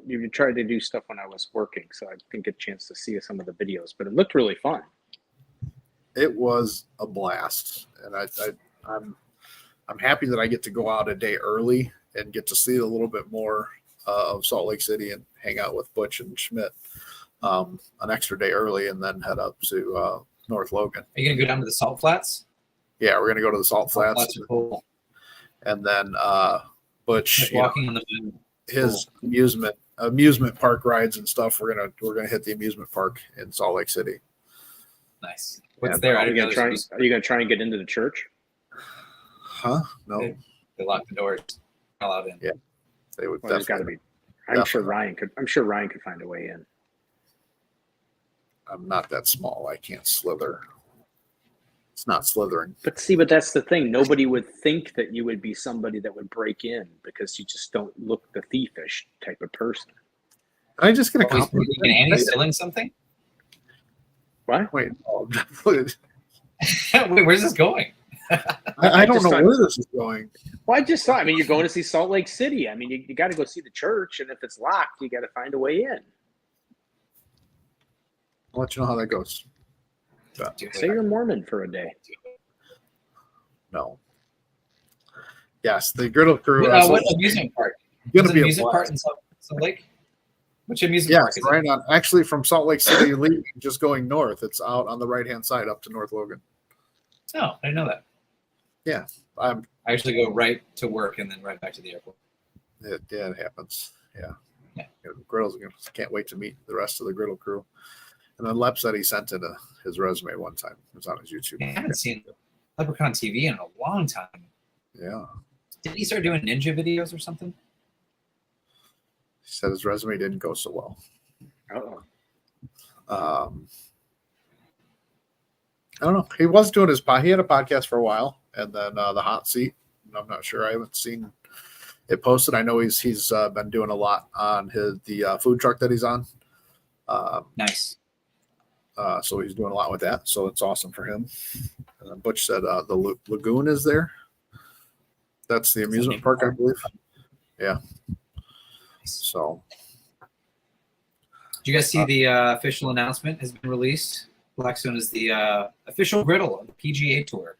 you tried to do stuff when I was working, so I didn't get a chance to see some of the videos. But it looked really fun. it was a blast, and I'm happy that I get to go out a day early and get to see a little bit more of Salt Lake City and hang out with Butch and Schmidt an extra day early, and then head up to North Logan. Are you gonna go down to the Salt Flats? Yeah, we're gonna go to the Salt Flats. Flats are cool. And then Butch, walking in the moon. his amusement park rides and stuff. We're gonna hit the amusement park in Salt Lake City. Nice. What's there? Are you gonna try and get into the church? Huh? No. They lock the doors. Not allowed in. Yeah, they would. Well, there's got to be. I'm sure Ryan could find a way in. I'm not that small. I can't slither. It's not slithering. But that's the thing. Nobody would think that you would be somebody that would break in because you just don't look the thiefish type of person. I just get a compliment. Can Annie stealing something? What? Wait, wait, where's this going? I don't know where this is going. Well, I just thought. I mean, you're going to see Salt Lake City. I mean, you got to go see the church, and if it's locked, you got to find a way in. I'll let you know how that goes. Say you're Mormon for a day. No. Yes, the Griddle Crew. What amusement park? Going to be amusement park in Salt Lake. Which amusement park is right on. Actually, from Salt Lake City, leaving, just going north. It's out on the right-hand side up to North Logan. Oh, I didn't know that. Yeah, I actually go right to work and then right back to the airport. It happens. Yeah. Yeah. Griddle's can't wait to meet the rest of the Griddle Crew. And then Lep said he sent in his resume one time. It was on his YouTube. I haven't seen Leprechaun TV in a long time. Yeah. Did he start doing ninja videos or something? He said his resume didn't go so well. I don't know. He was doing he had a podcast for a while, and then the hot seat. I'm not sure. I haven't seen it posted. I know he's been doing a lot on the food truck that he's on. Nice. So he's doing a lot with that. So it's awesome for him. And then Butch said the lagoon is there. That's the amusement park, I believe. Yeah. So. Did you guys see the official announcement has been released? Blackstone is the official griddle of the PGA Tour.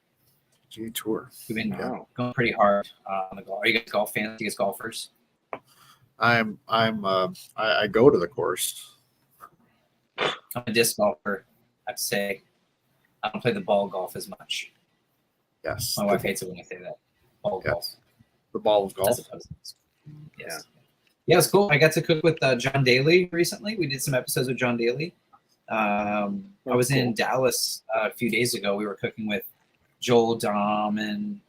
PGA Tour. We've been going pretty hard on the golf. Are you guys golf fans? You guys golfers? I go to the course. I'm a disc golfer. I have to say, I don't play the ball golf as much. Yes. My wife hates it when I say that. Ball golf. The ball of golf. Yes. Yeah, it was cool. I got to cook with John Daly recently. We did some episodes with John Daly. I was in Dallas a few days ago. We were cooking with Joel Dom and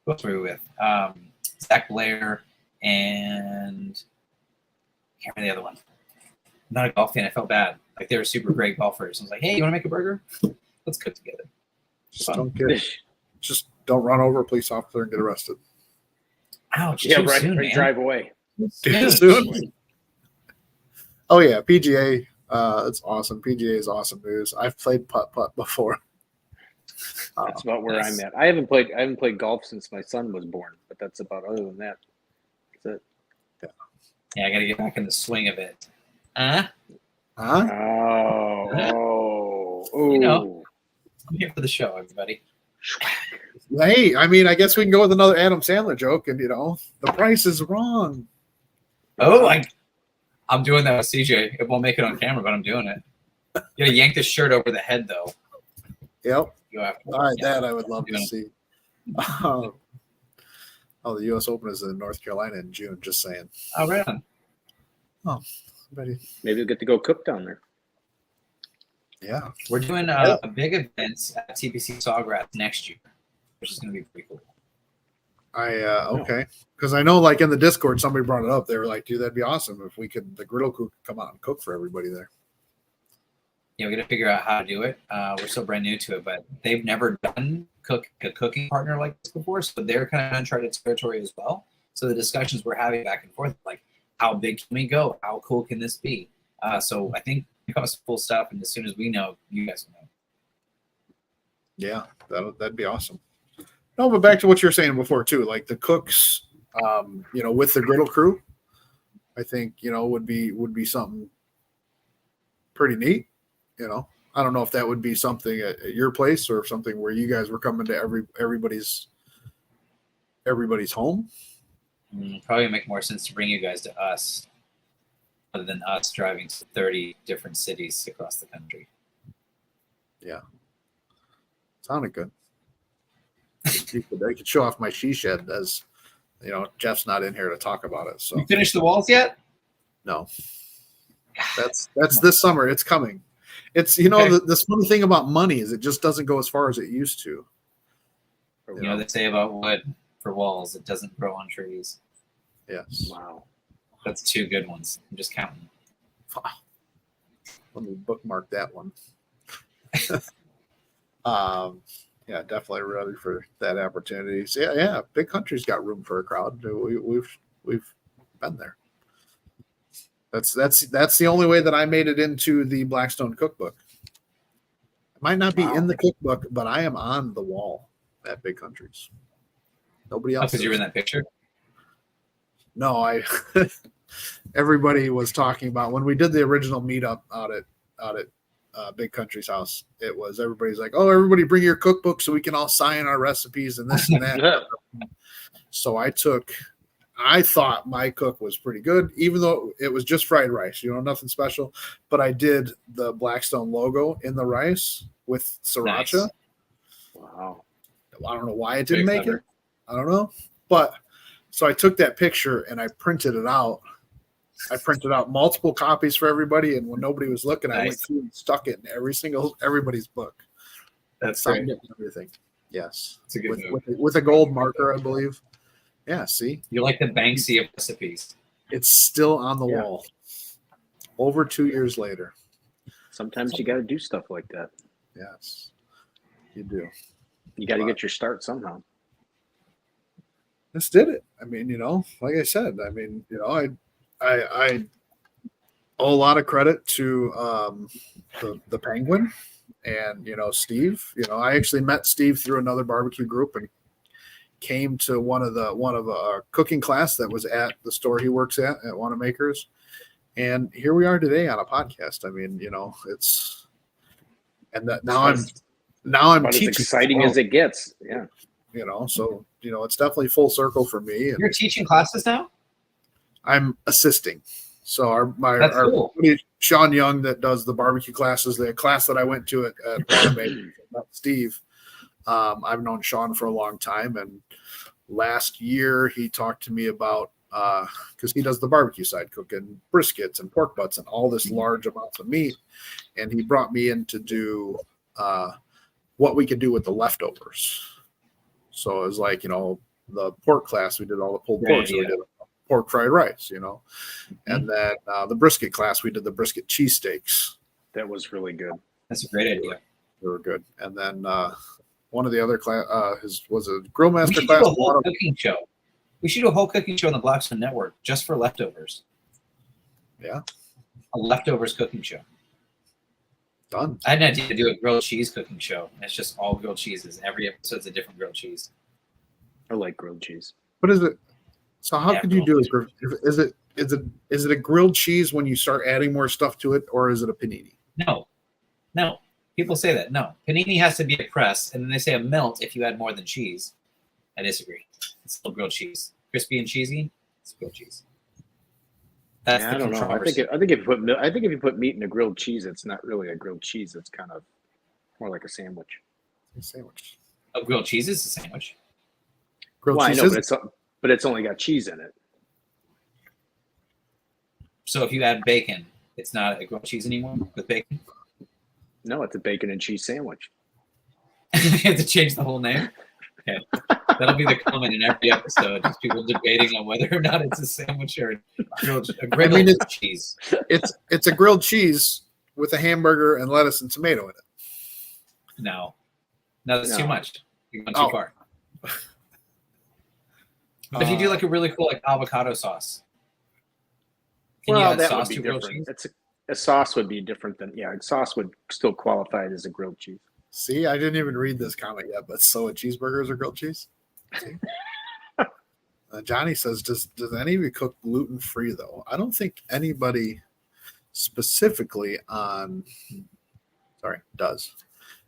who else were we with? Zach Blair and I can't remember the other one. I'm not a golf fan. I felt bad. Like they were super great golfers. I was like, hey, you want to make a burger? Let's cook together. Just don't run over a police officer and get arrested. Ouch. Yeah, right. Soon, drive away. Too soon. Oh yeah, PGA. It's awesome. PGA is awesome news. I've played putt before. That's about where I'm at. I haven't played golf since my son was born, but that's about other than that. That's it. Yeah, I got to get back in the swing of it. Huh? Oh. You know, I'm here for the show, everybody. Hey, I mean, I guess we can go with another Adam Sandler joke, and the price is wrong. Oh, I'm doing that with CJ. It won't make it on camera, but I'm doing it. You gotta yank the shirt over the head, though. Yep. All right, yeah, that I would love to see. The U.S. Open is in North Carolina in June. Just saying. Oh, right on. Oh, buddy. Maybe we'll get to go cook down there. Yeah, we're doing a big event at TPC Sawgrass next year, which is going to be pretty cool. Okay, because I know, like in the Discord, somebody brought it up. They were like, "Dude, that'd be awesome if the griddle crew could come out and cook for everybody there." Yeah, we got to figure out how to do it. We're still brand new to it, but they've never done a cooking partner like this before, so they're kind of uncharted territory as well. So the discussions we're having back and forth, like, how big can we go? How cool can this be? So I think it comes full stuff, and as soon as we know, you guys will know. Yeah, that'd be awesome. No, but back to what you were saying before too, like the cooks, with the griddle crew, I think would be something pretty neat. I don't know if that would be something at your place or something where you guys were coming to everybody's home. Probably make more sense to bring you guys to us rather than us driving to 30 different cities across the country. Yeah. Sounded good. I could show off my she shed as, Jeff's not in here to talk about it. So you finished the walls yet? No. That's this summer. It's coming. It's, this funny thing about money is it just doesn't go as far as it used to. They say about wood for walls, it doesn't grow on trees. Yes. Wow. That's 2 good ones. I'm just counting. Let me bookmark that one. Yeah, definitely ready for that opportunity. So yeah, Big Country's got room for a crowd. We've been there. That's the only way that I made it into the Blackstone cookbook. It might not be in the cookbook, but I am on the wall at Big Country's. Nobody else. Because you were in that picture? No, everybody was talking about when we did the original meetup out at Big Country's house. It was everybody's like, "Oh, everybody bring your cookbook so we can all sign our recipes and this and that." So I thought my cook was pretty good, even though it was just fried rice, nothing special. But I did the Blackstone logo in the rice with sriracha. Nice. Wow. I don't know why it didn't make it. I don't know. But so I took that picture and I printed it out. I printed out multiple copies for everybody. And when nobody was looking, I went through and stuck it in everybody's book. That's signed great. it and everything. Yes. It's a good move. With a gold marker, I believe. Yeah, see? You're like the Banksy of recipes. It's still on the wall. Over 2 years later. Sometimes you got to do stuff like that. Yes, you do. You got to get your start somehow. This did it. I mean, like I said, I owe a lot of credit to the Penguin and, Steve. I actually met Steve through another barbecue group and came to one of a cooking class that was at the store he works at Wanamaker's. And here we are today on a podcast. I mean, it's, and that now I'm teaching. As exciting as it gets. Yeah. So, it's definitely full circle for me. And you're teaching classes now? I'm assisting. So our cool. buddy Sean Young that does the barbecue classes, the class that I went to at Wanamaker's, Steve. I've known Sean for a long time, and last year he talked to me about because he does the barbecue side, cooking briskets and pork butts and all this large amounts of meat, and he brought me in to do what we could do with the leftovers. So it was like the pork class, we did all the pulled pork, so we did pork fried rice, and then the brisket class, we did the brisket cheesesteaks. That was really good. That's a great idea. They were good, and then. One of the other class was a grill master class. Do a whole cooking show. We should do a whole cooking show on the Blackstone Network just for leftovers. Yeah, a leftovers cooking show. Done. I had an idea to do a grilled cheese cooking show. And it's just all grilled cheeses. Every episode's a different grilled cheese. I like grilled cheese. What is it? So how could you do it? Is it a grilled cheese when you start adding more stuff to it, or is it a panini? No. People say that. No. Panini has to be a press, and then they say a melt if you add more than cheese. I disagree. It's still grilled cheese. Crispy and cheesy, it's grilled cheese. That's the I don't know. I think if you put meat in a grilled cheese, it's not really a grilled cheese. It's kind of more like a sandwich. A sandwich. A grilled cheese is a sandwich. Grilled cheese, I know, but it's only got cheese in it. So if you add bacon, it's not a grilled cheese anymore with bacon? No, it's a bacon and cheese sandwich. You have to change the whole name? Okay. That'll be the comment in every episode. Just people debating on whether or not it's a sandwich or a grilled cheese. It's a grilled cheese with a hamburger and lettuce and tomato in it. No, that's too much. You're going too far. But if you do like a really cool avocado sauce, can you add sauce to grilled cheese? A sauce would be different than sauce would still qualify it as a grilled cheese. See, I didn't even read this comment yet, but so a cheeseburger is a grilled cheese? Johnny says, does any of you cook gluten-free, though? I don't think anybody specifically on Sorry, does.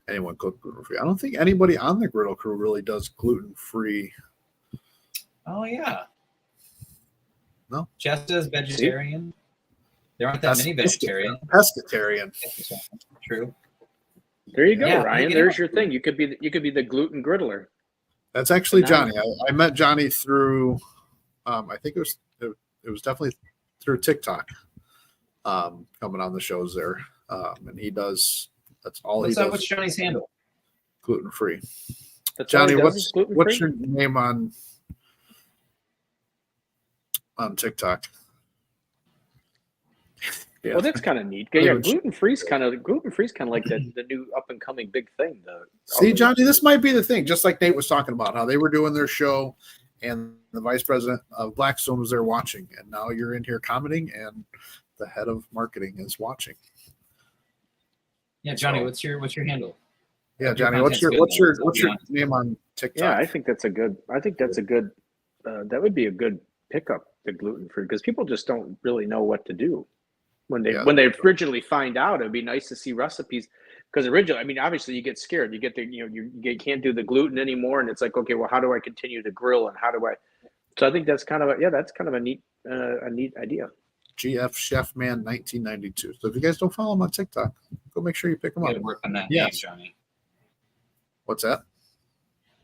Anyone cook gluten-free? I don't think anybody on the Griddle Crew really does gluten-free. Oh, yeah. No? Jess does vegetarian. There aren't that many vegetarians. Pescatarian. True. There you go, Ryan. There's your thing. You could be the gluten griddler. That's actually Johnny. I met Johnny through, I think it was definitely through TikTok, coming on the shows there. And he does, that's all he does. What's Johnny's handle? Gluten free. Johnny, what's your name on TikTok? Yeah. Well, that's kind of neat. Yeah, gluten free is kind of like the new up and coming big thing. See, Johnny, this might be the thing. Just like Nate was talking about how they were doing their show, and the vice president of Blackstone was there watching, and now you're in here commenting, and the head of marketing is watching. Yeah, Johnny, what's your handle? Yeah, Johnny, what's your name on TikTok? Yeah, I think that's a good. That would be a good pickup, the gluten free, because people just don't really know what to do. When they originally find out, it'd be nice to see recipes, because originally, I mean, obviously you get scared. You get you can't do the gluten anymore, and it's like, okay, well, how do I continue to grill, and how do I? So I think that's kind of a neat idea. GF Chefman 1992. So if you guys don't follow him on TikTok, go make sure you pick him up. We got to work on that name, Johnny. What's that?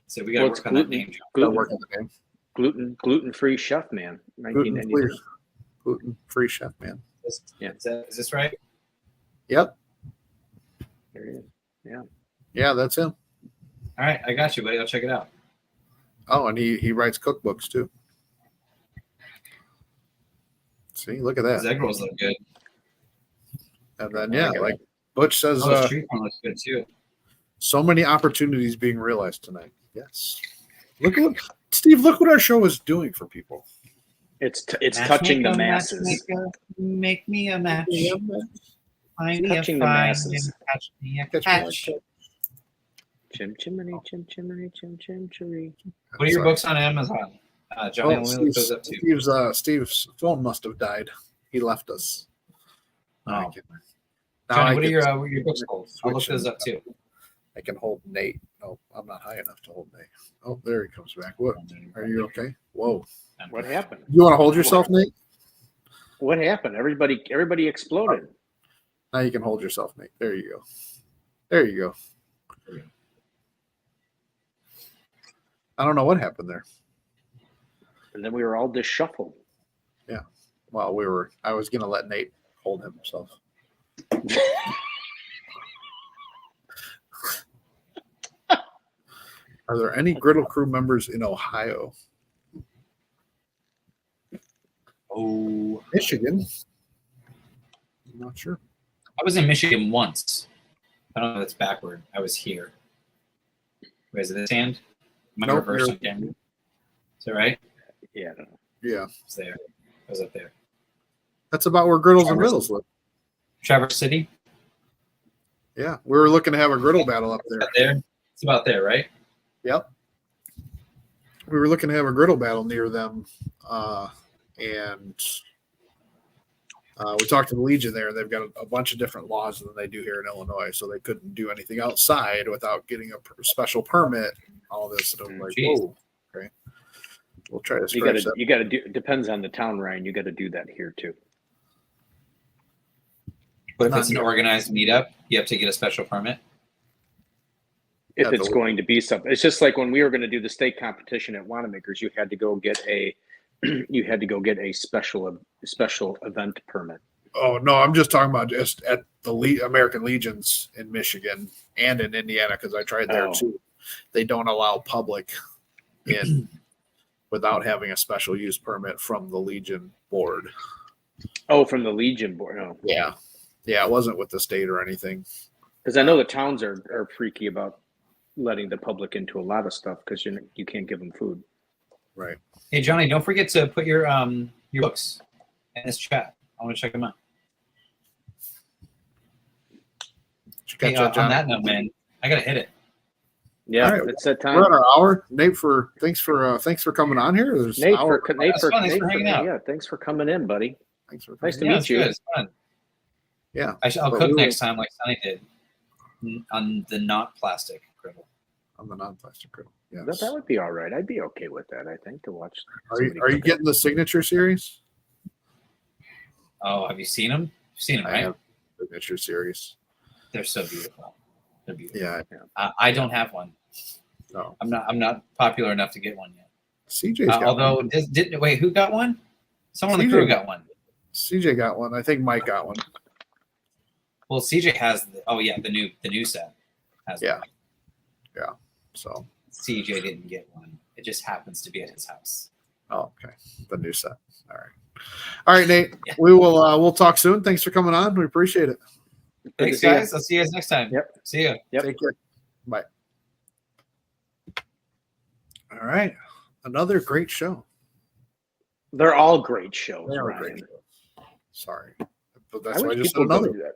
So we got to work on that name. Gluten free chef man 1992. Gluten free chef man. Yeah, is this right? Yep. There he is. Yeah. Yeah, that's him. All right, I got you, buddy. I'll check it out. Oh, and he writes cookbooks too. See, look at that. His egg rolls look good. And then like Butch says, street corn looks good too. So many opportunities being realized tonight. Yes. Look what our show is doing for people. It's touching the masses. Make me a match. Find me touching the masses. Catch me a catch. Chim-chimney, chim-chimney, chim-chim-chimney. What are your books on Amazon? Johnny, look those up too. Steve's phone must have died. He left us. Oh. Johnny, what are your books called? I'll look those up too. I can hold Nate. No, I'm not high enough to hold Nate. Oh, there he comes back. What? Are you okay? Whoa. What happened? You want to hold yourself, Nate? What happened? Everybody exploded. Now you can hold yourself, Nate. There you go. There you go. I don't know what happened there. And then we were all disheveled. Yeah. Well, I was going to let Nate hold himself. Are there any Griddle Crew members in Ohio? Oh, Michigan. I'm not sure. I was in Michigan once. I don't know if that's backward. I was here. Wait, is it this hand? Am I reversed on camera? Is that right? Yeah, I don't know. Yeah. I was there. I was up there. That's about where Griddles and Riddles live. Traverse City? Yeah. We were looking to have a griddle battle up there. It's about there, right? Yep. We were looking to have a griddle battle near them. And we talked to the Legion there, and they've got a bunch of different laws than they do here in Illinois, so they couldn't do anything outside without getting a special permit. All this, and I'm like, whoa, okay. We'll try to. You got to do. It depends on the town, Ryan. You got to do that here too. But if it's an organized meetup, you have to get a special permit. If it's going to be something, it's just like when we were going to do the state competition at Wanamaker's, you had to go get a special event permit. Oh no, I'm just talking about just at the American Legions in Michigan and in Indiana, because I tried there too. They don't allow public in without having a special use permit from the Legion board. Oh, from the Legion board. Oh. Yeah, it wasn't with the state or anything. Because I know the towns are freaky about letting the public into a lot of stuff because you can't give them food. Right. Hey Johnny, don't forget to put your books in this chat. I want to check them out. Hey, on that note, man, I gotta hit it. Yeah, right. It's that time. We're at our hour. Nate, thanks for coming on here. Nate for hanging out. Yeah, thanks for coming in, buddy. Thanks for nice to meet you. It's fun. Yeah, I'll cook next time like Sonny did. on the not plastic griddle. On the non-plastic griddle. That Yes. would be all right. I'd be okay with that, I think, to watch. Are you getting the signature series? Oh, have you seen them? You've seen them, I right? have signature series. They're so beautiful. They're beautiful. Yeah. I don't have one. No. I'm not popular enough to get one yet. CJ's got although one. Wait, who got one? Someone on the CJ crew got one. CJ got one. I think Mike got one. Well, CJ has the new set. Has Yeah. one. Yeah. So CJ didn't get one. It just happens to be at his house. oh, okay. The new set. All right, Nate. Yeah. We'll talk soon. Thanks for coming on. We appreciate it. Thanks, guys. I'll see you guys next time. Yep. See you. Yep. Take care. Bye. All right. Another great show. They're all great shows. They are Ryan. great shows. Sorry. But that's why I just said another.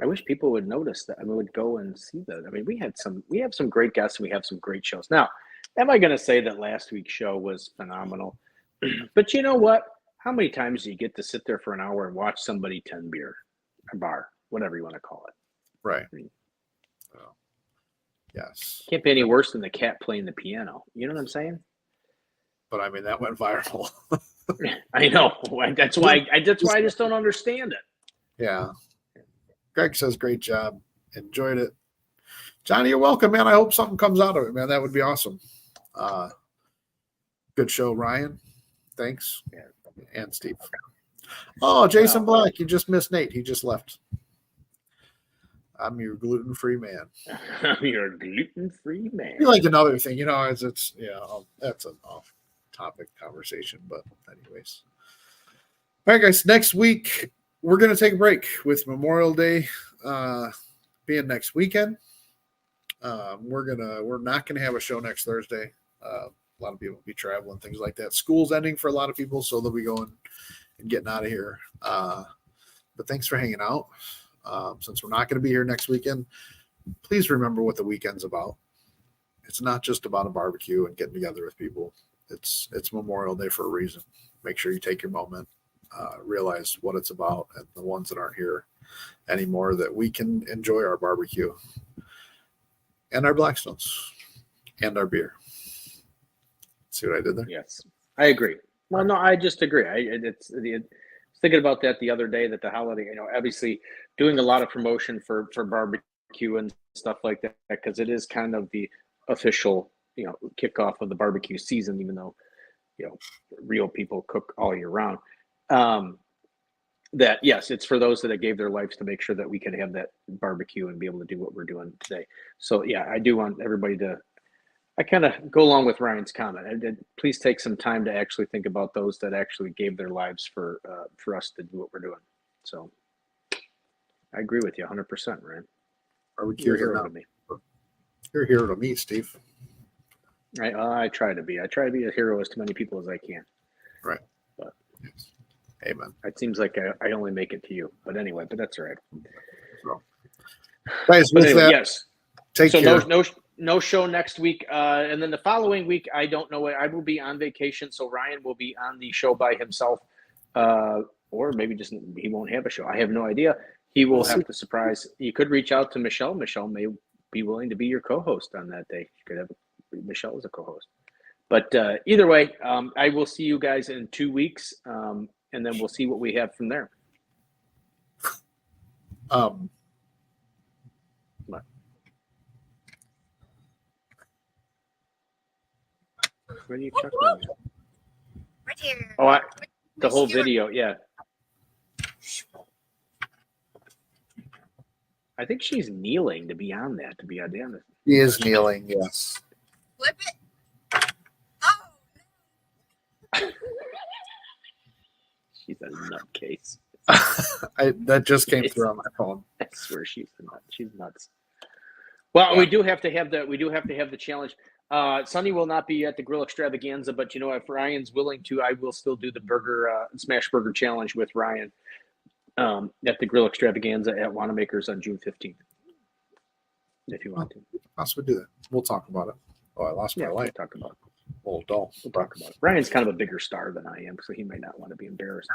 I wish people would notice that. I mean, would go and see that. I mean, we have some great guests and we have some great shows. Now, am I going to say that last week's show was phenomenal? But you know what? How many times do you get to sit there for an hour and watch somebody 10 beer, a bar, whatever you want to call it? Right. I mean, yes. Can't be any worse than the cat playing the piano. You know what I'm saying? But I mean, that went viral. I know. That's why I just don't understand it. Yeah. Greg says, great job. Enjoyed it. Johnny, you're welcome, man. I hope something comes out of it, man. That would be awesome. Good show, Ryan. Thanks. Yeah. And Steve. Oh, Jason Black. You just missed Nate. He just left. I'm your gluten-free man. I'm your gluten-free man. You like another thing, it's that's an off-topic conversation, but anyways. All right, guys. Next week, we're going to take a break with Memorial Day being next weekend. We're not going to have a show next Thursday. A lot of people will be traveling, things like that. School's ending for a lot of people, so they'll be going and getting out of here. But thanks for hanging out. Since we're not going to be here next weekend, please remember what the weekend's about. It's not just about a barbecue and getting together with people. It's Memorial Day for a reason. Make sure you take your moment, realize what it's about, and the ones that aren't here anymore, that we can enjoy our barbecue and our Blackstones and our beer. See what I did there? Yes, I agree. Well, no, I just agree. Thinking about that the other day, that the holiday, obviously doing a lot of promotion for barbecue and stuff like that, because it is kind of the official, kickoff of the barbecue season, even though, real people cook all year round. That, yes, it's for those that gave their lives to make sure that we can have that barbecue and be able to do what we're doing today. So, yeah, I do want everybody to, I kind of go along with Ryan's comment. Please take some time to actually think about those that actually gave their lives for us to do what we're doing. So I agree with you 100%, Ryan. You're a hero to me. You're a hero to me, Steve. I try to be. I try to be a hero as to many people as I can. Right. But yes. Amen. It seems like I only make it to you. But anyway, that's all right. So, guys, with that, yes. Take care. No show next week, and then the following week, I don't know. I will be on vacation, so Ryan will be on the show by himself, or maybe just he won't have a show. I have no idea. He will have to surprise. You could reach out to Michelle. Michelle may be willing to be your co-host on that day. You could have Michelle as a co-host. But either way, I will see you guys in 2 weeks, and then we'll see what we have from there. Where do you chuck them? Right here. Oh, the whole video, yeah. I think she's kneeling to be on that, to be honest. He is kneeling, yes. Flip it. Oh. She's a nutcase. That just came through on my phone. I swear she's nuts. Well, yeah. we do have to have the challenge. Sonny will not be at the Grill Extravaganza, but if Ryan's willing to, I will still do the Smash Burger Challenge with Ryan at the Grill Extravaganza at Wanamaker's on June 15th. If you want to. Possibly do that. We'll talk about it. Oh, I lost my light. We'll talk about it. A little dull. We'll talk about it. Ryan's kind of a bigger star than I am, so he might not want to be embarrassed.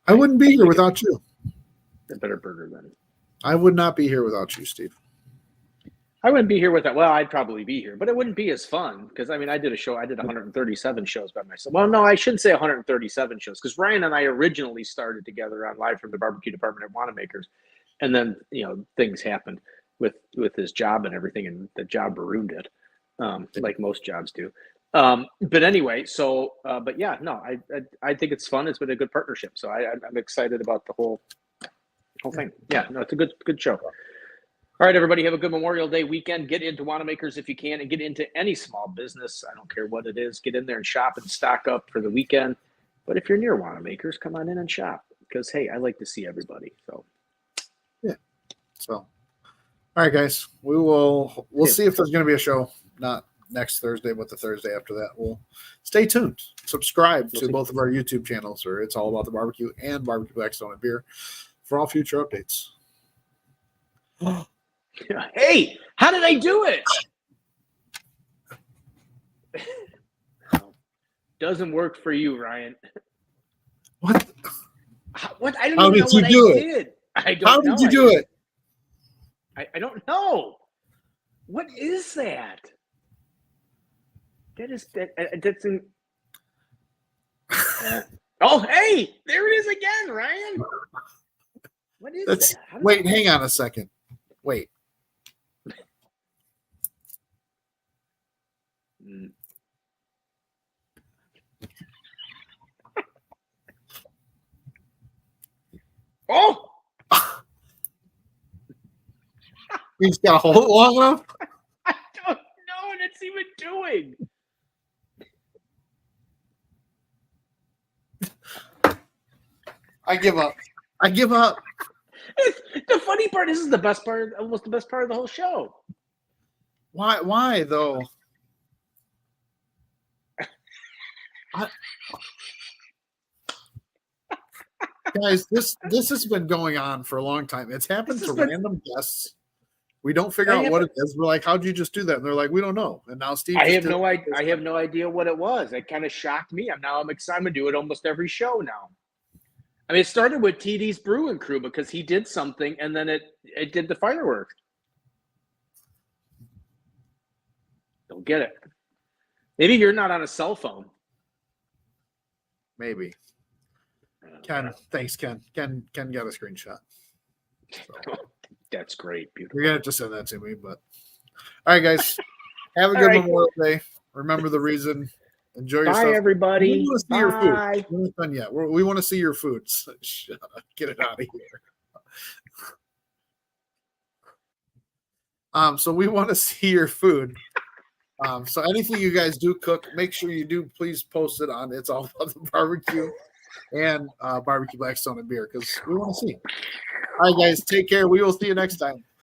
I wouldn't be here without you. A better burger than I would not be here without you, Steve. I wouldn't be here with that. Well, I'd probably be here, but it wouldn't be as fun because I mean, I did 137 shows by myself. Well, no, I shouldn't say 137 shows because Ryan and I originally started together on Live from the Barbecue Department at Wanamaker's, and then things happened with his job and everything, and the job ruined it, like most jobs do. But anyway, so but yeah, no, I think it's fun. It's been a good partnership, so I'm excited about the whole thing. Yeah, no, it's a good show. All right, everybody, have a good Memorial Day weekend. Get into Wanamaker's if you can, and get into any small business. I don't care what it is. Get in there and shop and stock up for the weekend. But if you're near Wanamaker's, come on in and shop because, hey, I like to see everybody. So, yeah. So, all right, guys, we'll see if there's going to be a show. Not next Thursday, but the Thursday after that. We'll stay tuned. Subscribe to both of our YouTube channels, or It's All About the Barbecue and Barbecue Blackstone and Beer, for all future updates. Hey, how did I do it? Doesn't work for you, Ryan. What? What? I don't How even know did you what do I it? did. I don't How know. did you do it? I don't know. What is that? That's in. Oh, hey, there it is again, Ryan. What is that? Wait, hang on a second. Wait. Oh! You just got to hold it long enough? I don't know what it's even doing. I give up. The funny part, this is the best part, almost the best part of the whole show. Why though? Guys, this has been going on for a long time. It's happened to random guests. We don't figure out what it is. We're like, how'd you just do that? And they're like, we don't know. And now Steve, I have no idea what it was. It kind of shocked me. I'm excited to do it almost every show now. I mean, it started with TD's Brewing Crew because he did something, and then it did the fireworks. Don't get it. Maybe you're not on a cell phone. Maybe. Ken, thanks, Ken. Ken got a screenshot. So. That's great. Beautiful. You're gonna have to send that to me, but all right, guys. Have a good Memorial Day. Remember the reason. Enjoy yourself. Bye, everybody. We want to see your food. We're not done yet. We want to see your food. So shut up. Get it out of here. So we want to see your food. So anything you guys do cook, make sure you do please post it on It's All About the Barbecue and Barbecue Blackstone and Beer because we want to see. All right, guys, take care. We will see you next time.